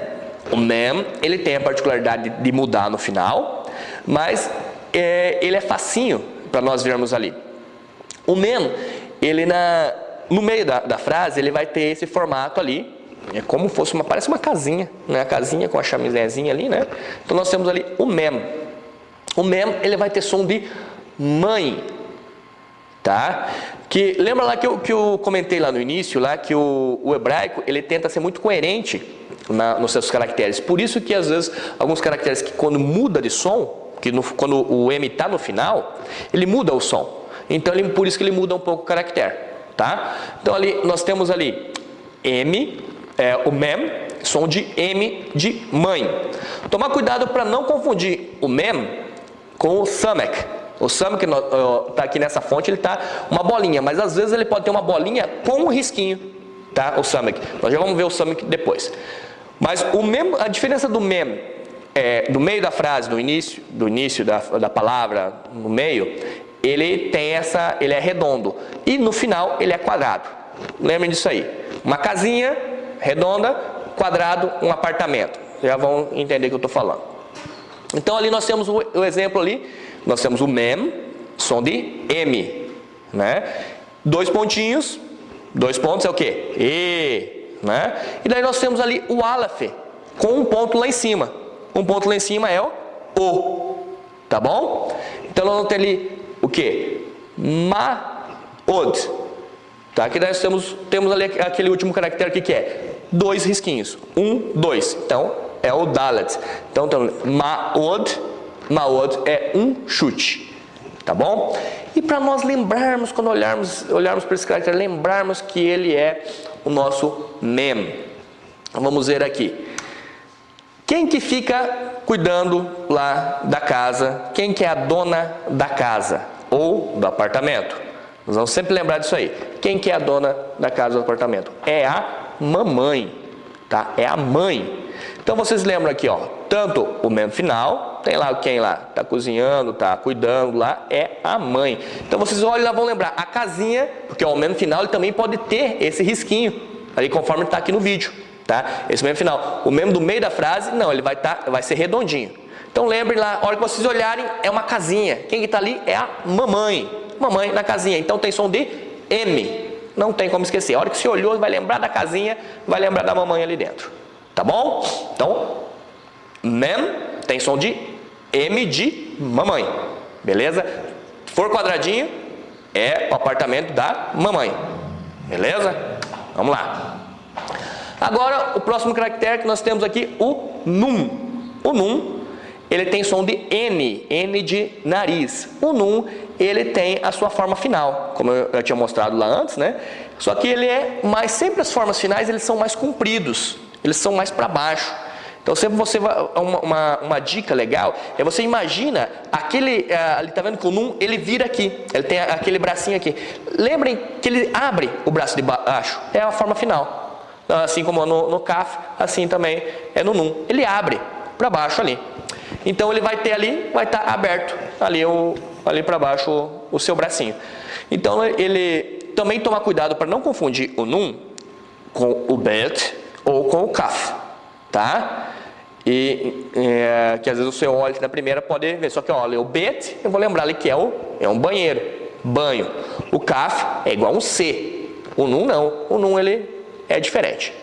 O Mem, ele tem a particularidade de mudar no final, mas ele é facinho para nós vermos ali. O mem, ele no meio da frase, ele vai ter esse formato ali, é como fosse parece uma casinha, né? A casinha com a chaminézinha ali, né? Então nós temos ali o mem. O mem, ele vai ter som de mãe, tá? Que lembra lá que eu comentei lá no início, lá que o hebraico, ele tenta ser muito coerente nos seus caracteres. Por isso que às vezes alguns caracteres que quando muda de som, quando o M está no final, ele muda o som. Então por isso que ele muda um pouco o caractere, tá? Então ali nós temos ali M, o mem, som de M de mãe. Tomar cuidado para não confundir o mem com o samek. O samek está aqui nessa fonte, ele está uma bolinha, mas às vezes ele pode ter uma bolinha com um risquinho, tá? O samek. Nós já vamos ver o samek depois. Mas o mem, a diferença do mem do meio da frase, do início da palavra, no meio, ele é redondo e no final ele é quadrado. Lembrem disso aí. Uma casinha redonda, quadrado, um apartamento. Já vão entender o que eu estou falando. Então ali nós temos o exemplo ali, nós temos o mem, som de M, né? 2 pontinhos, 2 pontos é o quê? E, né? E daí nós temos ali o aleph, com um ponto lá em cima. Um ponto lá em cima é o, tá bom? Então nós vamos ter ali o quê? Ma-od, tá? Aqui nós temos ali aquele último caractere aqui que é 2 risquinhos, 1, 2, então é o dalet. Então ma-od é um chute, tá bom? E para nós lembrarmos, quando olharmos para esse caractere, lembrarmos que ele é o nosso mem. Vamos ver aqui. Quem que fica cuidando lá da casa? Quem que é a dona da casa ou do apartamento? Nós vamos sempre lembrar disso aí. Quem que é a dona da casa ou do apartamento? É a mamãe, tá? É a mãe. Então vocês lembram aqui, ó, tanto o mem final, tem lá quem lá tá cozinhando, tá cuidando lá, é a mãe. Então vocês olham lá, vão lembrar a casinha, porque o mem final ele também pode ter esse risquinho ali conforme está aqui no vídeo. Tá? Esse mem final. O mem do meio da frase, não, ele vai ser redondinho. Então lembrem lá, a hora que vocês olharem, é uma casinha. Quem está ali é a mamãe. Mamãe na casinha. Então tem som de M. Não tem como esquecer. A hora que você olhou, vai lembrar da casinha, vai lembrar da mamãe ali dentro. Tá bom? Então, mem tem som de M de mamãe. Beleza? Se for quadradinho, é o apartamento da mamãe. Beleza? Vamos lá. Agora, o próximo caractere que nós temos aqui, o nun. O nun, ele tem som de N, N de nariz. O nun, ele tem a sua forma final, como eu tinha mostrado lá antes, né? Só que sempre as formas finais, eles são mais compridos, eles são mais para baixo. Então, sempre você vai, uma dica legal, é você imagina ali, tá vendo que o nun, ele vira aqui, ele tem aquele bracinho aqui. Lembrem que ele abre o braço de baixo, é a forma final. Assim como no kaf, assim também é no nun. Ele abre para baixo ali. Então ele vai ter ali, vai estar aberto ali para baixo o seu bracinho. Então ele também toma cuidado para não confundir o nun com o bet ou com o kaf, tá? E que às vezes você olha na primeira pode ver, só que olha o bet, eu vou lembrar ali que é um banheiro, banho. O kaf é igual a um C. O nun não. O nun ele é diferente,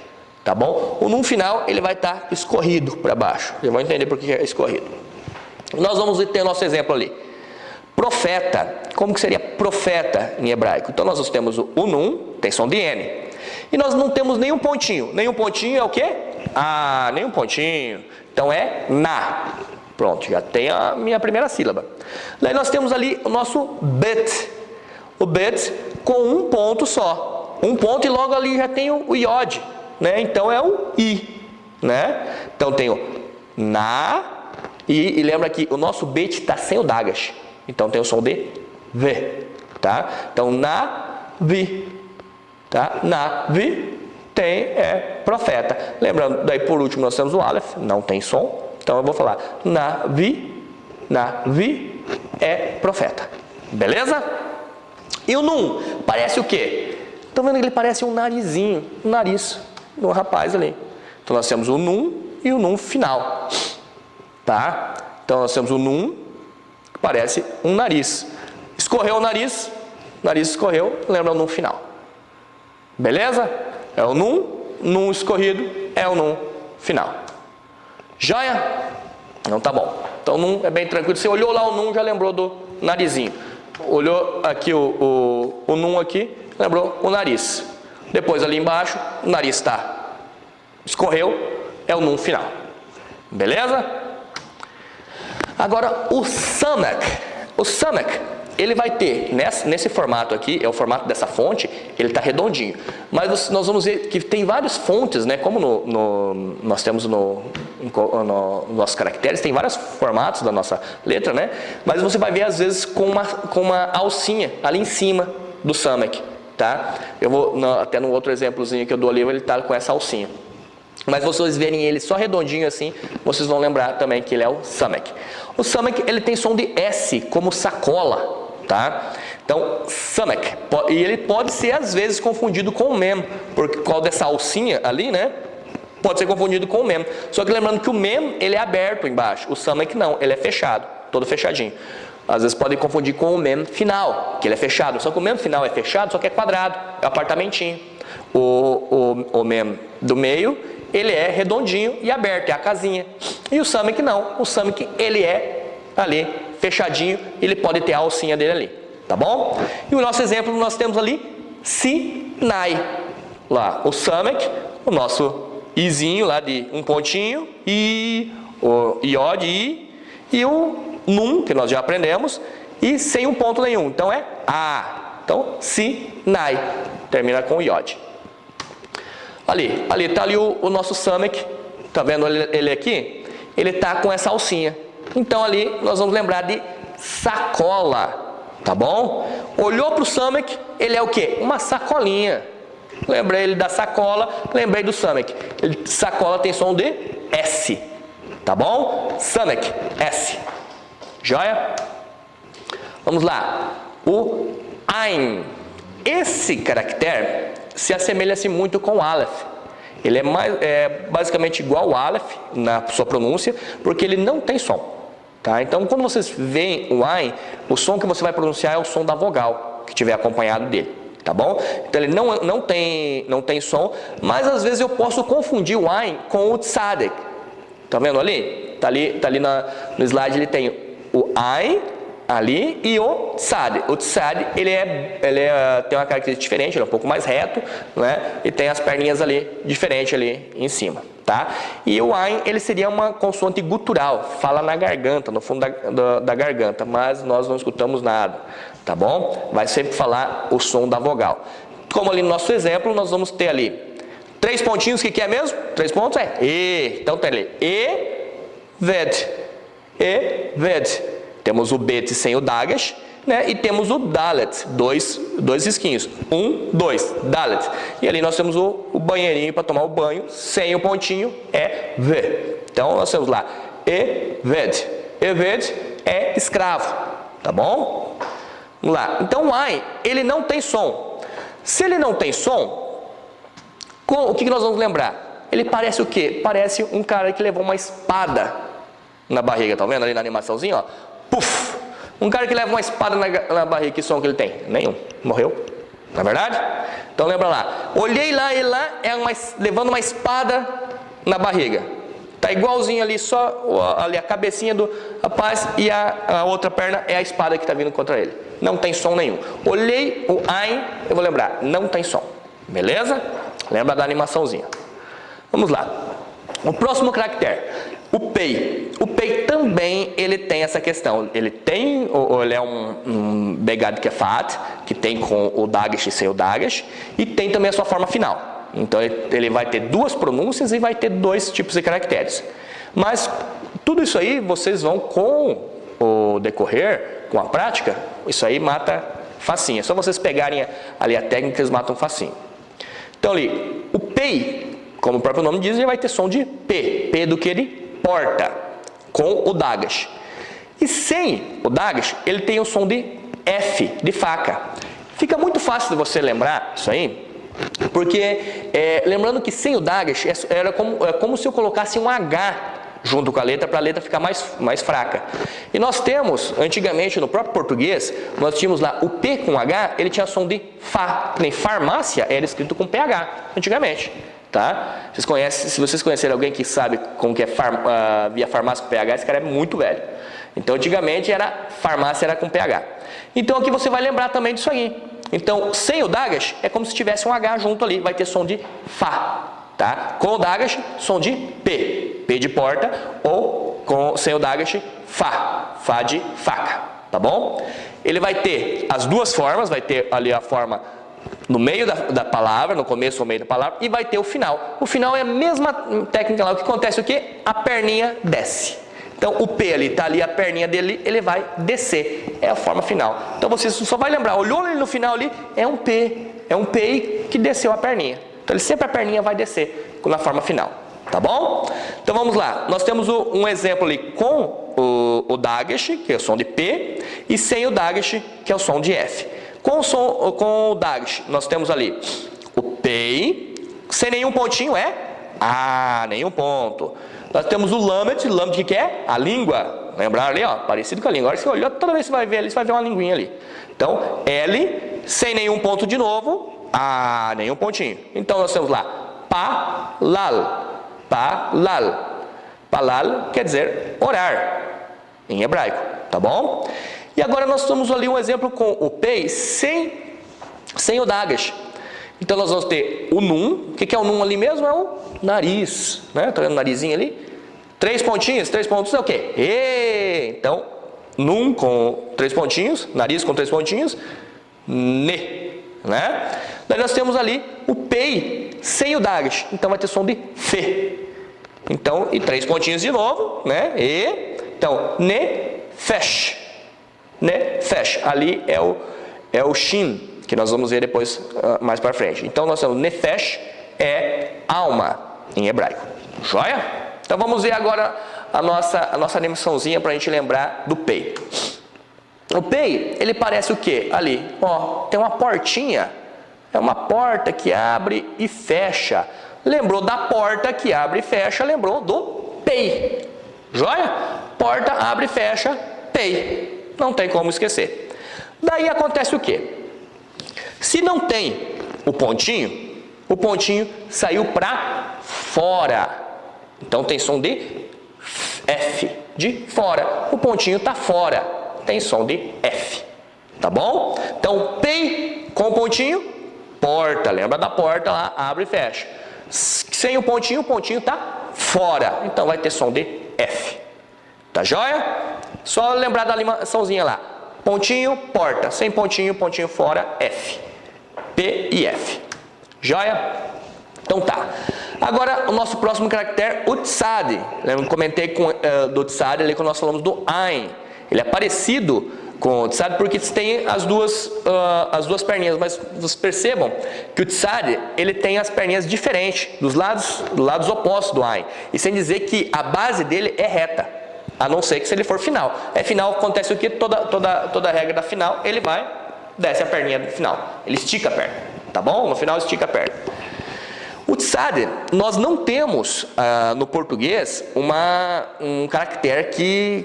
tá bom? O nun final ele vai estar escorrido para baixo. Vocês vão entender por que é escorrido. Nós vamos ter nosso exemplo ali. Profeta. Como que seria profeta em hebraico? Então nós temos o nun, tem som de N. E nós não temos nenhum pontinho. Nenhum pontinho é o quê? Nenhum pontinho. Então é na. Pronto, já tem a minha primeira sílaba. Daí nós temos ali o nosso bet. O bet com um ponto só. Um ponto e logo ali já tem o iod, né? Então é o i, né? Então tem o na e lembra que o nosso bet está sem o dagash. Então tem o som de v, tá? Então na vi, tá? Na vi tem profeta. Lembrando, daí por último nós temos o aleph, não tem som. Então eu vou falar na vi é profeta. Beleza? E o nun parece o quê? Estão vendo que ele parece um narizinho, um nariz do rapaz ali. Então nós temos o nun e o nun final, tá? Então nós temos o nun que parece um nariz. Escorreu o nariz, nariz escorreu, lembra o num final. Beleza? É o num escorrido, é o num final. Joia? Não, tá bom. Então num é bem tranquilo. Você olhou lá o num, já lembrou do narizinho. Olhou aqui o num aqui, lembrou o nariz. Depois ali embaixo, o nariz está escorreu, é o num final. Beleza? Agora o summit. O summit, ele vai ter, nesse formato aqui, é o formato dessa fonte, ele está redondinho. Mas nós vamos ver que tem várias fontes, né? Como nós temos nos nossos caracteres, tem vários formatos da nossa letra, né? Mas você vai ver às vezes com uma alcinha ali em cima do summit, tá? Eu vou, até no outro exemplozinho que eu dou ali, ele está com essa alcinha. Mas vocês verem ele só redondinho assim, vocês vão lembrar também que ele é o summit. O summit, ele tem som de S, como sacola, tá? Então, summit, e ele pode ser às vezes confundido com o mem, por causa dessa alcinha ali, né? Pode ser confundido com o mem. Só que lembrando que o mem, ele é aberto embaixo, o summit não, ele é fechado, todo fechadinho. Às vezes podem confundir com o mem final, que ele é fechado. Só que o mem final é fechado, só que é quadrado, é um apartamentinho. O mem do meio, ele é redondinho e aberto, é a casinha. E o summit não, o summit ele é ali fechadinho, ele pode ter a alcinha dele ali, tá bom? E o nosso exemplo nós temos ali Sinai, lá o summit, o nosso izinho lá de um pontinho e o iod e o num, que nós já aprendemos, e sem um ponto nenhum, então é a. Então Sinai termina com o iod. Ali está ali o nosso summit, tá vendo ele aqui? Ele está com essa alcinha. Então ali nós vamos lembrar de sacola, tá bom? Olhou para o summit, ele é o quê? Uma sacolinha. Lembrei ele da sacola, lembrei do summit. Sacola tem som de S, tá bom? Summit, S. Joia? Vamos lá. O ein. Esse caractere se assemelha-se muito com o Aleph. Ele é basicamente igual ao Aleph na sua pronúncia, porque ele não tem som. Tá? Então, quando vocês veem o ein, o som que você vai pronunciar é o som da vogal que tiver acompanhado dele. Tá bom? Então, ele não tem som, mas às vezes eu posso confundir o ein com o tzadek. Tá vendo ali? Tá ali no slide, ele tem o ein ali e o tzad. O tzad, ele tem uma característica diferente, ele é um pouco mais reto, né? E tem as perninhas ali, diferente ali em cima, tá? E o ein, ele seria uma consoante gutural, fala na garganta, no fundo da garganta, mas nós não escutamos nada, tá bom? Vai sempre falar o som da vogal. Como ali no nosso exemplo, nós vamos ter ali 3 pontinhos, o que é mesmo? 3 pontos é E, então tem ali ved, temos o bet sem o dagesh, né? E temos o dalet, dois risquinhos, 1, 2, dalet. E ali nós temos o banheirinho para tomar o banho, sem o pontinho, é v. Então nós temos lá eved. Eved é escravo, tá bom? Vamos lá. Então o ein, ele não tem som. Se ele não tem som, o que nós vamos lembrar? Ele parece o quê? Parece um cara que levou uma espada na barriga, tá vendo ali na animaçãozinha, ó? Puf! Um cara que leva uma espada na barriga, que som que ele tem? Nenhum. Morreu. Não é verdade? Então lembra lá. Olhei lá, ele lá levando uma espada na barriga. Tá igualzinho ali, só ali a cabecinha do rapaz e a outra perna é a espada que está vindo contra ele. Não tem som nenhum. Olhei o ein, eu vou lembrar. Não tem som. Beleza? Lembra da animaçãozinha. Vamos lá. O próximo caractere. O pei. O pei também ele tem essa questão. Ele é um begad kefat, que tem com o dagesh e sem o dagesh, e tem também a sua forma final. Então ele vai ter 2 pronúncias e vai ter 2 tipos de caracteres. Mas tudo isso aí vocês vão com o decorrer, com a prática, isso aí mata facinho. É só vocês pegarem ali a técnica, eles matam facinho. Então ali, o pei, como o próprio nome diz, ele vai ter som de P. P do que ele porta, com o dagesh. E sem o dagesh, ele tem o som de F, de faca. Fica muito fácil de você lembrar isso aí, porque lembrando que sem o dagesh, é como se eu colocasse um H junto com a letra ficar mais fraca. E nós temos, antigamente no próprio português, nós tínhamos lá o P com H, ele tinha som de Fá, que nem farmácia era escrito com PH, antigamente. Tá? Se vocês conhecerem alguém que sabe como que é via farmácia com PH, esse cara é muito velho. Então antigamente farmácia era com PH. Então aqui você vai lembrar também disso aí. Então sem o Dagash é como se tivesse um H junto ali, vai ter som de Fá. Tá? Com o Dagash, som de P. P de porta, ou sem o Dagash, Fá. Fá de faca. Tá bom? Ele vai ter as duas formas, vai ter ali a forma no meio da palavra, no começo ou meio da palavra, e vai ter o final. O final é a mesma técnica lá. O que acontece é o quê? A perninha desce. Então o P ali, está ali a perninha dele, ele vai descer. É a forma final. Então você só vai lembrar, olhou ele no final ali, é um P. É um P que desceu a perninha. Então sempre a perninha vai descer na forma final. Tá bom? Então vamos lá. Nós temos um exemplo ali com o Dagash, que é o som de P, e sem o Dagash, que é o som de F. Com o Dagash, nós temos ali o P, sem nenhum pontinho é A, nenhum ponto. Nós temos o Lamed, Lamed que é a língua. Lembraram ali, ó, parecido com a língua. Agora você olhou, toda vez que você vai ver ali, você vai ver uma linguinha ali. Então, L, sem nenhum ponto de novo, A, nenhum pontinho. Então nós temos lá, Palal, Palal. Palal quer dizer orar, em hebraico, tá bom? E agora nós temos ali um exemplo com o P sem o Dagash. Então nós vamos ter o Nun. O que é o Nun ali mesmo? É o nariz, né? Tá vendo o narizinho ali? 3 pontinhos é o quê? E. Então, Nun com 3 pontinhos, nariz com 3 pontinhos, Ne, né? Daí nós temos ali o P sem o Dagash. Então vai ter som de Fê. Então, e 3 pontinhos de novo, né? E. Então, Ne, Fesh. Ne, Fesh. Ali é o Shin, que nós vamos ver depois mais para frente. Então nós temos Nefesh, é alma em hebraico. Joia? Então vamos ver agora a nossa animaçãozinha para a gente lembrar do Pei. O Pei, ele parece o quê? Ali, ó, tem uma portinha. É uma porta que abre e fecha. Lembrou da porta que abre e fecha, lembrou do Pei. Joia? Porta, abre e fecha, Pei. Não tem como esquecer. Daí acontece o quê? Se não tem o pontinho saiu para fora. Então tem som de F, de fora. O pontinho está fora, tem som de F. Tá bom? Então, P com pontinho, porta. Lembra da porta lá, abre e fecha. Sem o pontinho está fora. Então vai ter som de F. Tá joia? Só lembrar da animaçãozinha lá. Pontinho, porta. Sem pontinho, pontinho fora, F. P e F. Joia? Então tá. Agora o nosso próximo caractere, o Tsad. Eu comentei do Tsad ali quando nós falamos do Ain. Ele é parecido com o Tsad porque tem as duas perninhas, mas vocês percebam que o Tsad ele tem as perninhas diferentes dos lados opostos do Ain. E sem dizer que a base dele é reta, a não ser que se ele for final. É final, acontece o que? Toda a regra da final, ele desce a perninha do final. Ele estica a perna, tá bom? No final estica a perna. O Tsad, nós não temos no português um caractere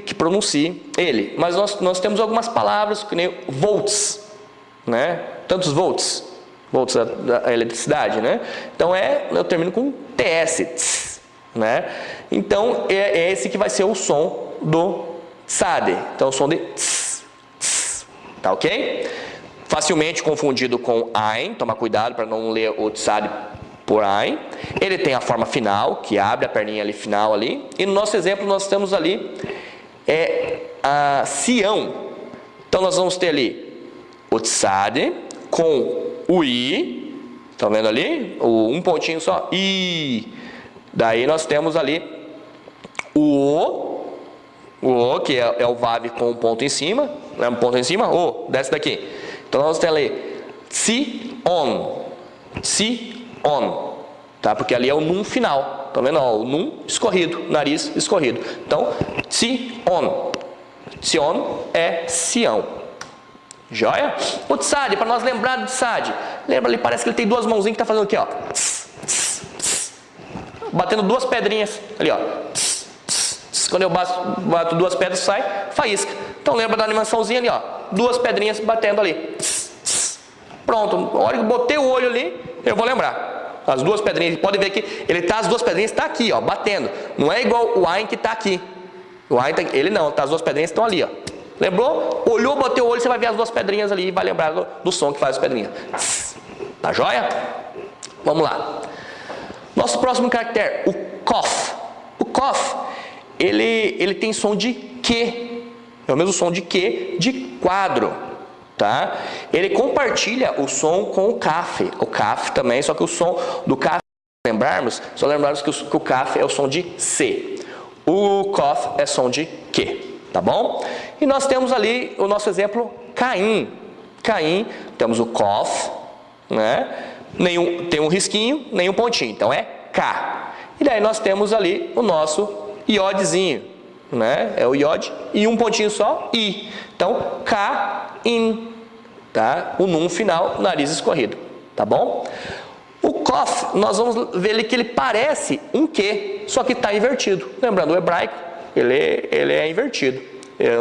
que pronuncie ele, mas nós temos algumas palavras que nem volts, né? Tantos volts da eletricidade, né? Então eu termino com TS, tss, né? Então é esse que vai ser o som do Tsad. Então o som de tss, tss, tá ok? Facilmente confundido com Ain, toma cuidado para não ler o Tsad por Ain. Ele tem a forma final, que abre a perninha ali final ali. E no nosso exemplo nós temos ali a Sião. Então nós vamos ter ali o Tsad com o I. Estão vendo ali? Um pontinho só. I. Daí nós temos ali o O, que é o Vav com um ponto em cima. Né? Um ponto em cima, O, desce daqui. Então nós temos ali Sion. Sion. Tá? Porque ali é o Nun final. Tá vendo? Ó, o Nun escorrido, nariz escorrido. Então, Sion. Sion é Sião. Joia? O Tsad, para nós lembrar do Tsad. Lembra ali, parece que ele tem duas mãozinhas que está fazendo aqui, ó. Batendo duas pedrinhas ali, ó. Quando eu bato duas pedras, sai faísca. Então lembra da animaçãozinha ali, ó. Duas pedrinhas batendo ali. Pronto, na hora que eu botei o olho ali, eu vou lembrar. As duas pedrinhas, pode ver que ele tá, as duas pedrinhas estão aqui, ó, batendo. Não é igual o Ein que está aqui. O Ein, ele não, tá, as duas pedrinhas estão ali, ó. Lembrou? Olhou, bateu o olho, você vai ver as duas pedrinhas ali e vai lembrar do som que faz as pedrinhas. Tá joia? Vamos lá. Nosso próximo caractere, o Kof. O Kof, ele tem som de Q. É o mesmo som de Q de quadro. Tá? Ele compartilha o som com o Kaf. O Kaf também, só que o som do Kaf, só lembrarmos que o Kaf é o som de C. O Kof é som de Q. Tá bom? E nós temos ali o nosso exemplo Caim. Caim, temos o Kof, né? Tem um risquinho, nenhum pontinho, então é K. E daí nós temos ali o nosso iodzinho, né? É o iod e um pontinho só, I. Então, Caim, tá? O num final, nariz escorrido, tá bom? O Kof, nós vamos ver ali que ele parece um Q, só que está invertido. Lembrando, o hebraico, ele é invertido.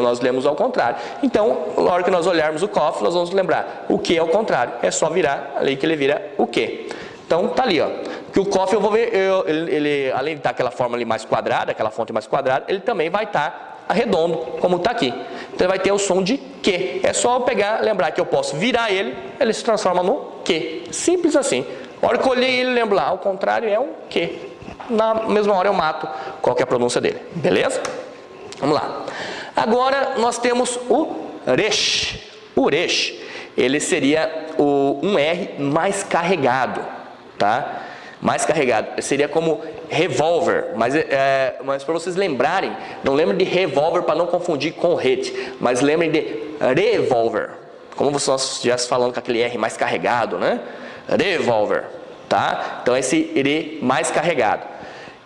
Nós lemos ao contrário. Então, na hora que nós olharmos o Kof, nós vamos lembrar o Q é ao contrário. É só virar ali que ele vira o Q. Então, tá ali, ó. Que o Kof, eu vou ver, ele além de estar aquela forma ali mais quadrada, aquela fonte mais quadrada, ele também vai estar arredondo, como está aqui. Então, ele vai ter o som de Q. É só eu pegar, lembrar que eu posso virar ele se transforma no Q. Simples assim. A hora que eu olhei ele, lembro lá, ao contrário é um Q. Na mesma hora eu mato qual que é a pronúncia dele. Beleza? Vamos lá. Agora nós temos o Resh. O Resh, ele seria um R mais carregado, tá? Mais carregado. Seria como revólver, mas para vocês lembrarem, não lembrem de revólver para não confundir com hit, mas lembrem de revolver. Como nós já falando com aquele R mais carregado, né? Revolver, tá? Então esse R mais carregado.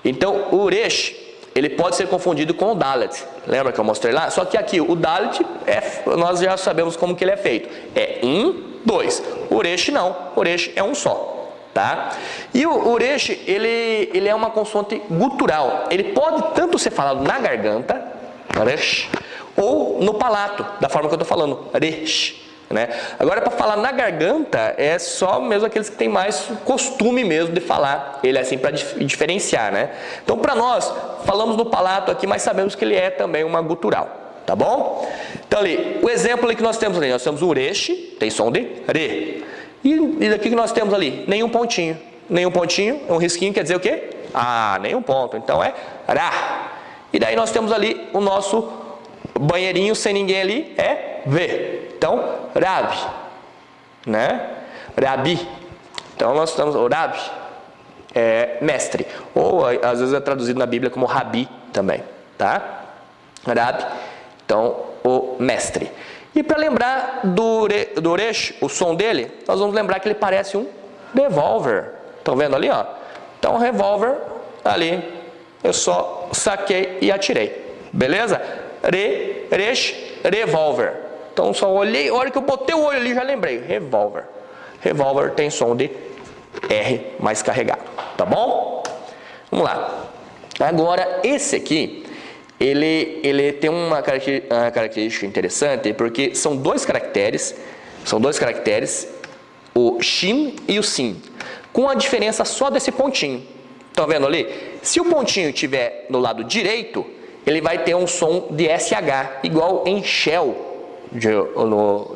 Então o Resh, ele pode ser confundido com o Dalet. Lembra que eu mostrei lá? Só que aqui o Dalet, nós já sabemos como que ele é feito. É 1, 2. O Resh não. O Resh é um só. Tá? E o Resh, ele é uma consoante gutural. Ele pode tanto ser falado na garganta, Resh, ou no palato, da forma que eu estou falando, Resh. Né? Agora, para falar na garganta, é só mesmo aqueles que têm mais costume mesmo de falar ele assim para diferenciar, né? Então, para nós, falamos no palato aqui, mas sabemos que ele é também uma gutural, tá bom? Então, ali, o exemplo ali que nós temos ali, nós temos o Resh, tem som de Re. E daqui que nós temos ali, nenhum pontinho. Nenhum pontinho, um risquinho quer dizer o quê? Ah, nenhum ponto, então é Ra. E daí nós temos ali o nosso banheirinho sem ninguém ali, é V. Então, Rabi, né? Rabi. Então, nós estamos, o Rabi é mestre. Ou, às vezes, é traduzido na Bíblia como Rabi também, tá? Rabi, então, o mestre. E para lembrar do Resh, o som dele, nós vamos lembrar que ele parece um revólver. Estão vendo ali, ó? Então, o revólver, ali, eu só saquei e atirei. Beleza? Resh, revólver. Então, só olhei, a hora que eu botei o olho ali, já lembrei. Revólver. Revólver tem som de R mais carregado. Tá bom? Vamos lá. Agora, esse aqui, ele tem uma característica interessante, porque são dois caracteres, o Shin e o Sin, com a diferença só desse pontinho. Estão vendo ali? Se o pontinho estiver no lado direito, ele vai ter um som de SH, igual em shell,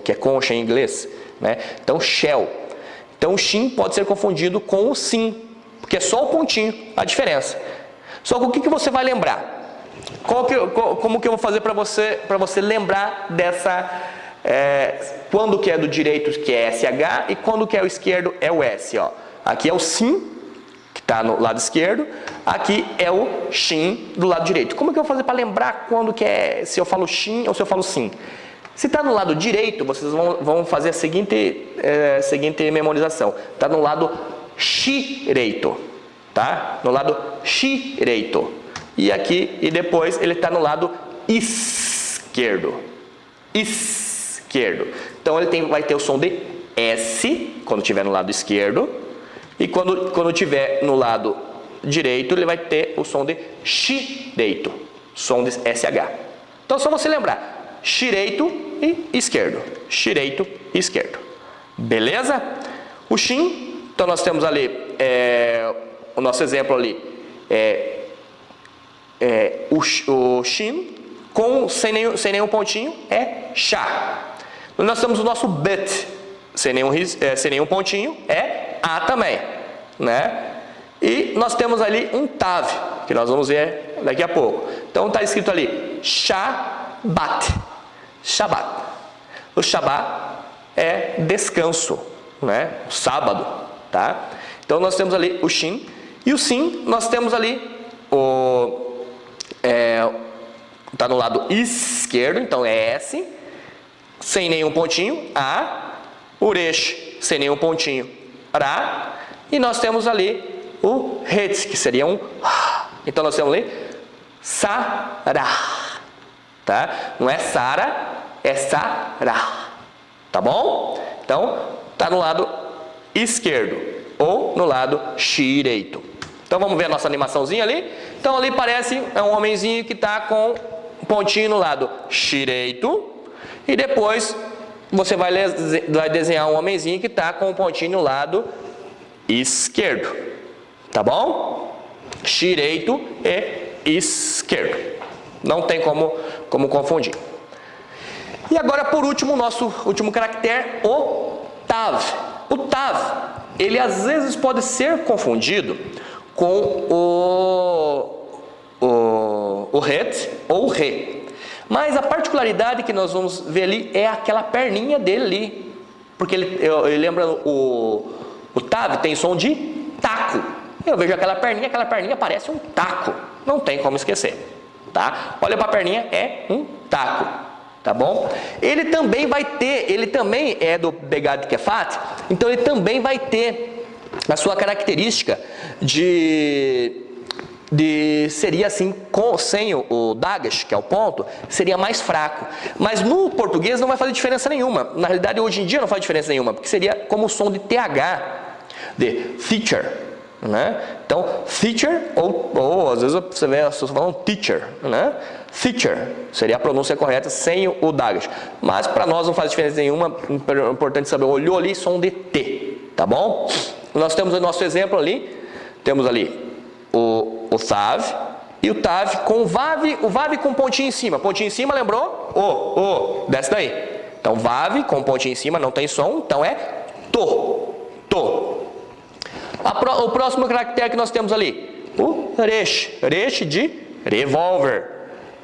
que é concha em inglês, né? Então, shell. Então, o Shin pode ser confundido com o Sin, porque é só o pontinho, a diferença. Só que o que você vai lembrar? Como que eu vou fazer para você lembrar dessa... quando que é do direito que é SH e quando que é o esquerdo é o S, ó. Aqui é o Sin, que está no lado esquerdo, aqui é o Shin do lado direito. Como que eu vou fazer para lembrar quando que é, se eu falo Shin ou se eu falo Sin? Se está no lado direito, vocês vão fazer a seguinte memorização. Está no lado direito, tá? No lado direito. E aqui, e depois ele está no lado esquerdo. Esquerdo. Então ele vai ter o som de S, quando estiver no lado esquerdo. E quando estiver no lado direito, ele vai ter o som de direito. som de SH. Então, só você lembrar, direito e esquerdo, direito e esquerdo. Beleza? O shin, então nós temos ali, o nosso exemplo ali, o shin, sem nenhum pontinho, é chá. Nós temos o nosso bet, sem nenhum pontinho, é a também, né? E nós temos ali um tav, que nós vamos ver daqui a pouco. Então está escrito ali, Shabbat, Shabbat. O Shabbat é descanso, né? Sábado, tá? Então nós temos ali o shin, e o sin nós temos ali está no lado esquerdo, então é S, sem nenhum pontinho, A, o resh, sem nenhum pontinho, Ra, e nós temos ali o het, que seria um, então nós temos ali Sará, tá? Não é Sara, é Sará, tá bom? Então, tá no lado esquerdo, ou no lado direito. Então vamos ver a nossa animaçãozinha ali. Então ali parece um homenzinho que está com um pontinho no lado direito, e depois você vai desenhar um homenzinho que está com um pontinho no lado esquerdo, tá bom? Direito e esquerdo, não tem como confundir. E agora, por último, o nosso último caractere, o tav. O tav, ele às vezes pode ser confundido com o het ou o re. Mas a particularidade que nós vamos ver ali é aquela perninha dele ali. Porque ele lembra, o tav tem som de taco. Eu vejo aquela perninha parece um taco. Não tem como esquecer, tá? Olha para a perninha, é um taco, tá bom? Ele também é do Begad Kefat, então ele também vai ter a sua característica seria assim, sem o dagas, que é o ponto, seria mais fraco. Mas no português não vai fazer diferença nenhuma. Na realidade, hoje em dia não faz diferença nenhuma, porque seria como o som de TH, de teacher, né? Então, teacher, ou às vezes você vê as pessoas falando teacher, né? Teacher seria a pronúncia correta sem o dagas. Mas para nós não faz diferença nenhuma, é importante saber, olhou ali, som de T, tá bom? Nós temos o nosso exemplo ali, temos ali o tav, e o tav com o vav com pontinho em cima. Pontinho em cima, lembrou? Desce daí. Então, vav com pontinho em cima, não tem som, então é to. O próximo caractere que nós temos ali, o resh de revólver.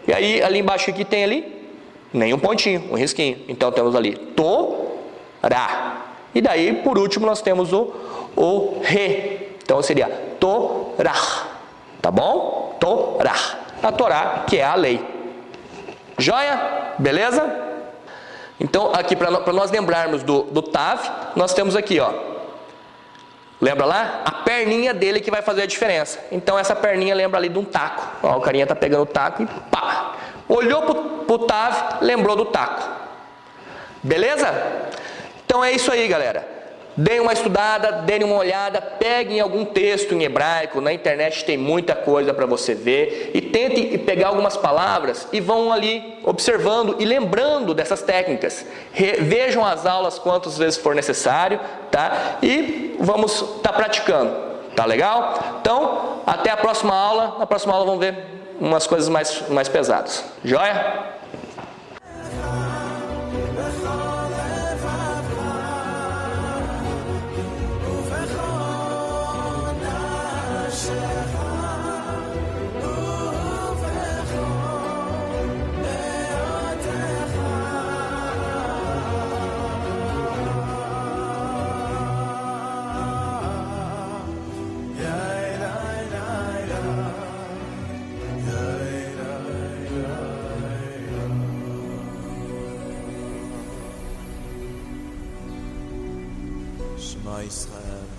E aí, ali embaixo aqui tem ali, nenhum pontinho, um risquinho. Então, temos ali Torá. E daí, por último, nós temos o re. Então, seria Torá. Tá bom? Torá. A Torá, que é a lei. Joia? Beleza? Então, aqui, para nós lembrarmos do tav, nós temos aqui, ó. Lembra lá? A perninha dele que vai fazer a diferença. Então, essa perninha lembra ali de um taco. Ó, o carinha tá pegando o taco e pá! Olhou pro tav, lembrou do taco. Beleza? Então, é isso aí, galera. Deem uma estudada, deem uma olhada, peguem algum texto em hebraico, na internet tem muita coisa para você ver, e tentem pegar algumas palavras e vão ali observando e lembrando dessas técnicas. Vejam as aulas quantas vezes for necessário, tá? E vamos estar praticando, tá legal? Então, até a próxima aula. Na próxima aula vamos ver umas coisas mais pesadas. Joia? Shema Yisrael.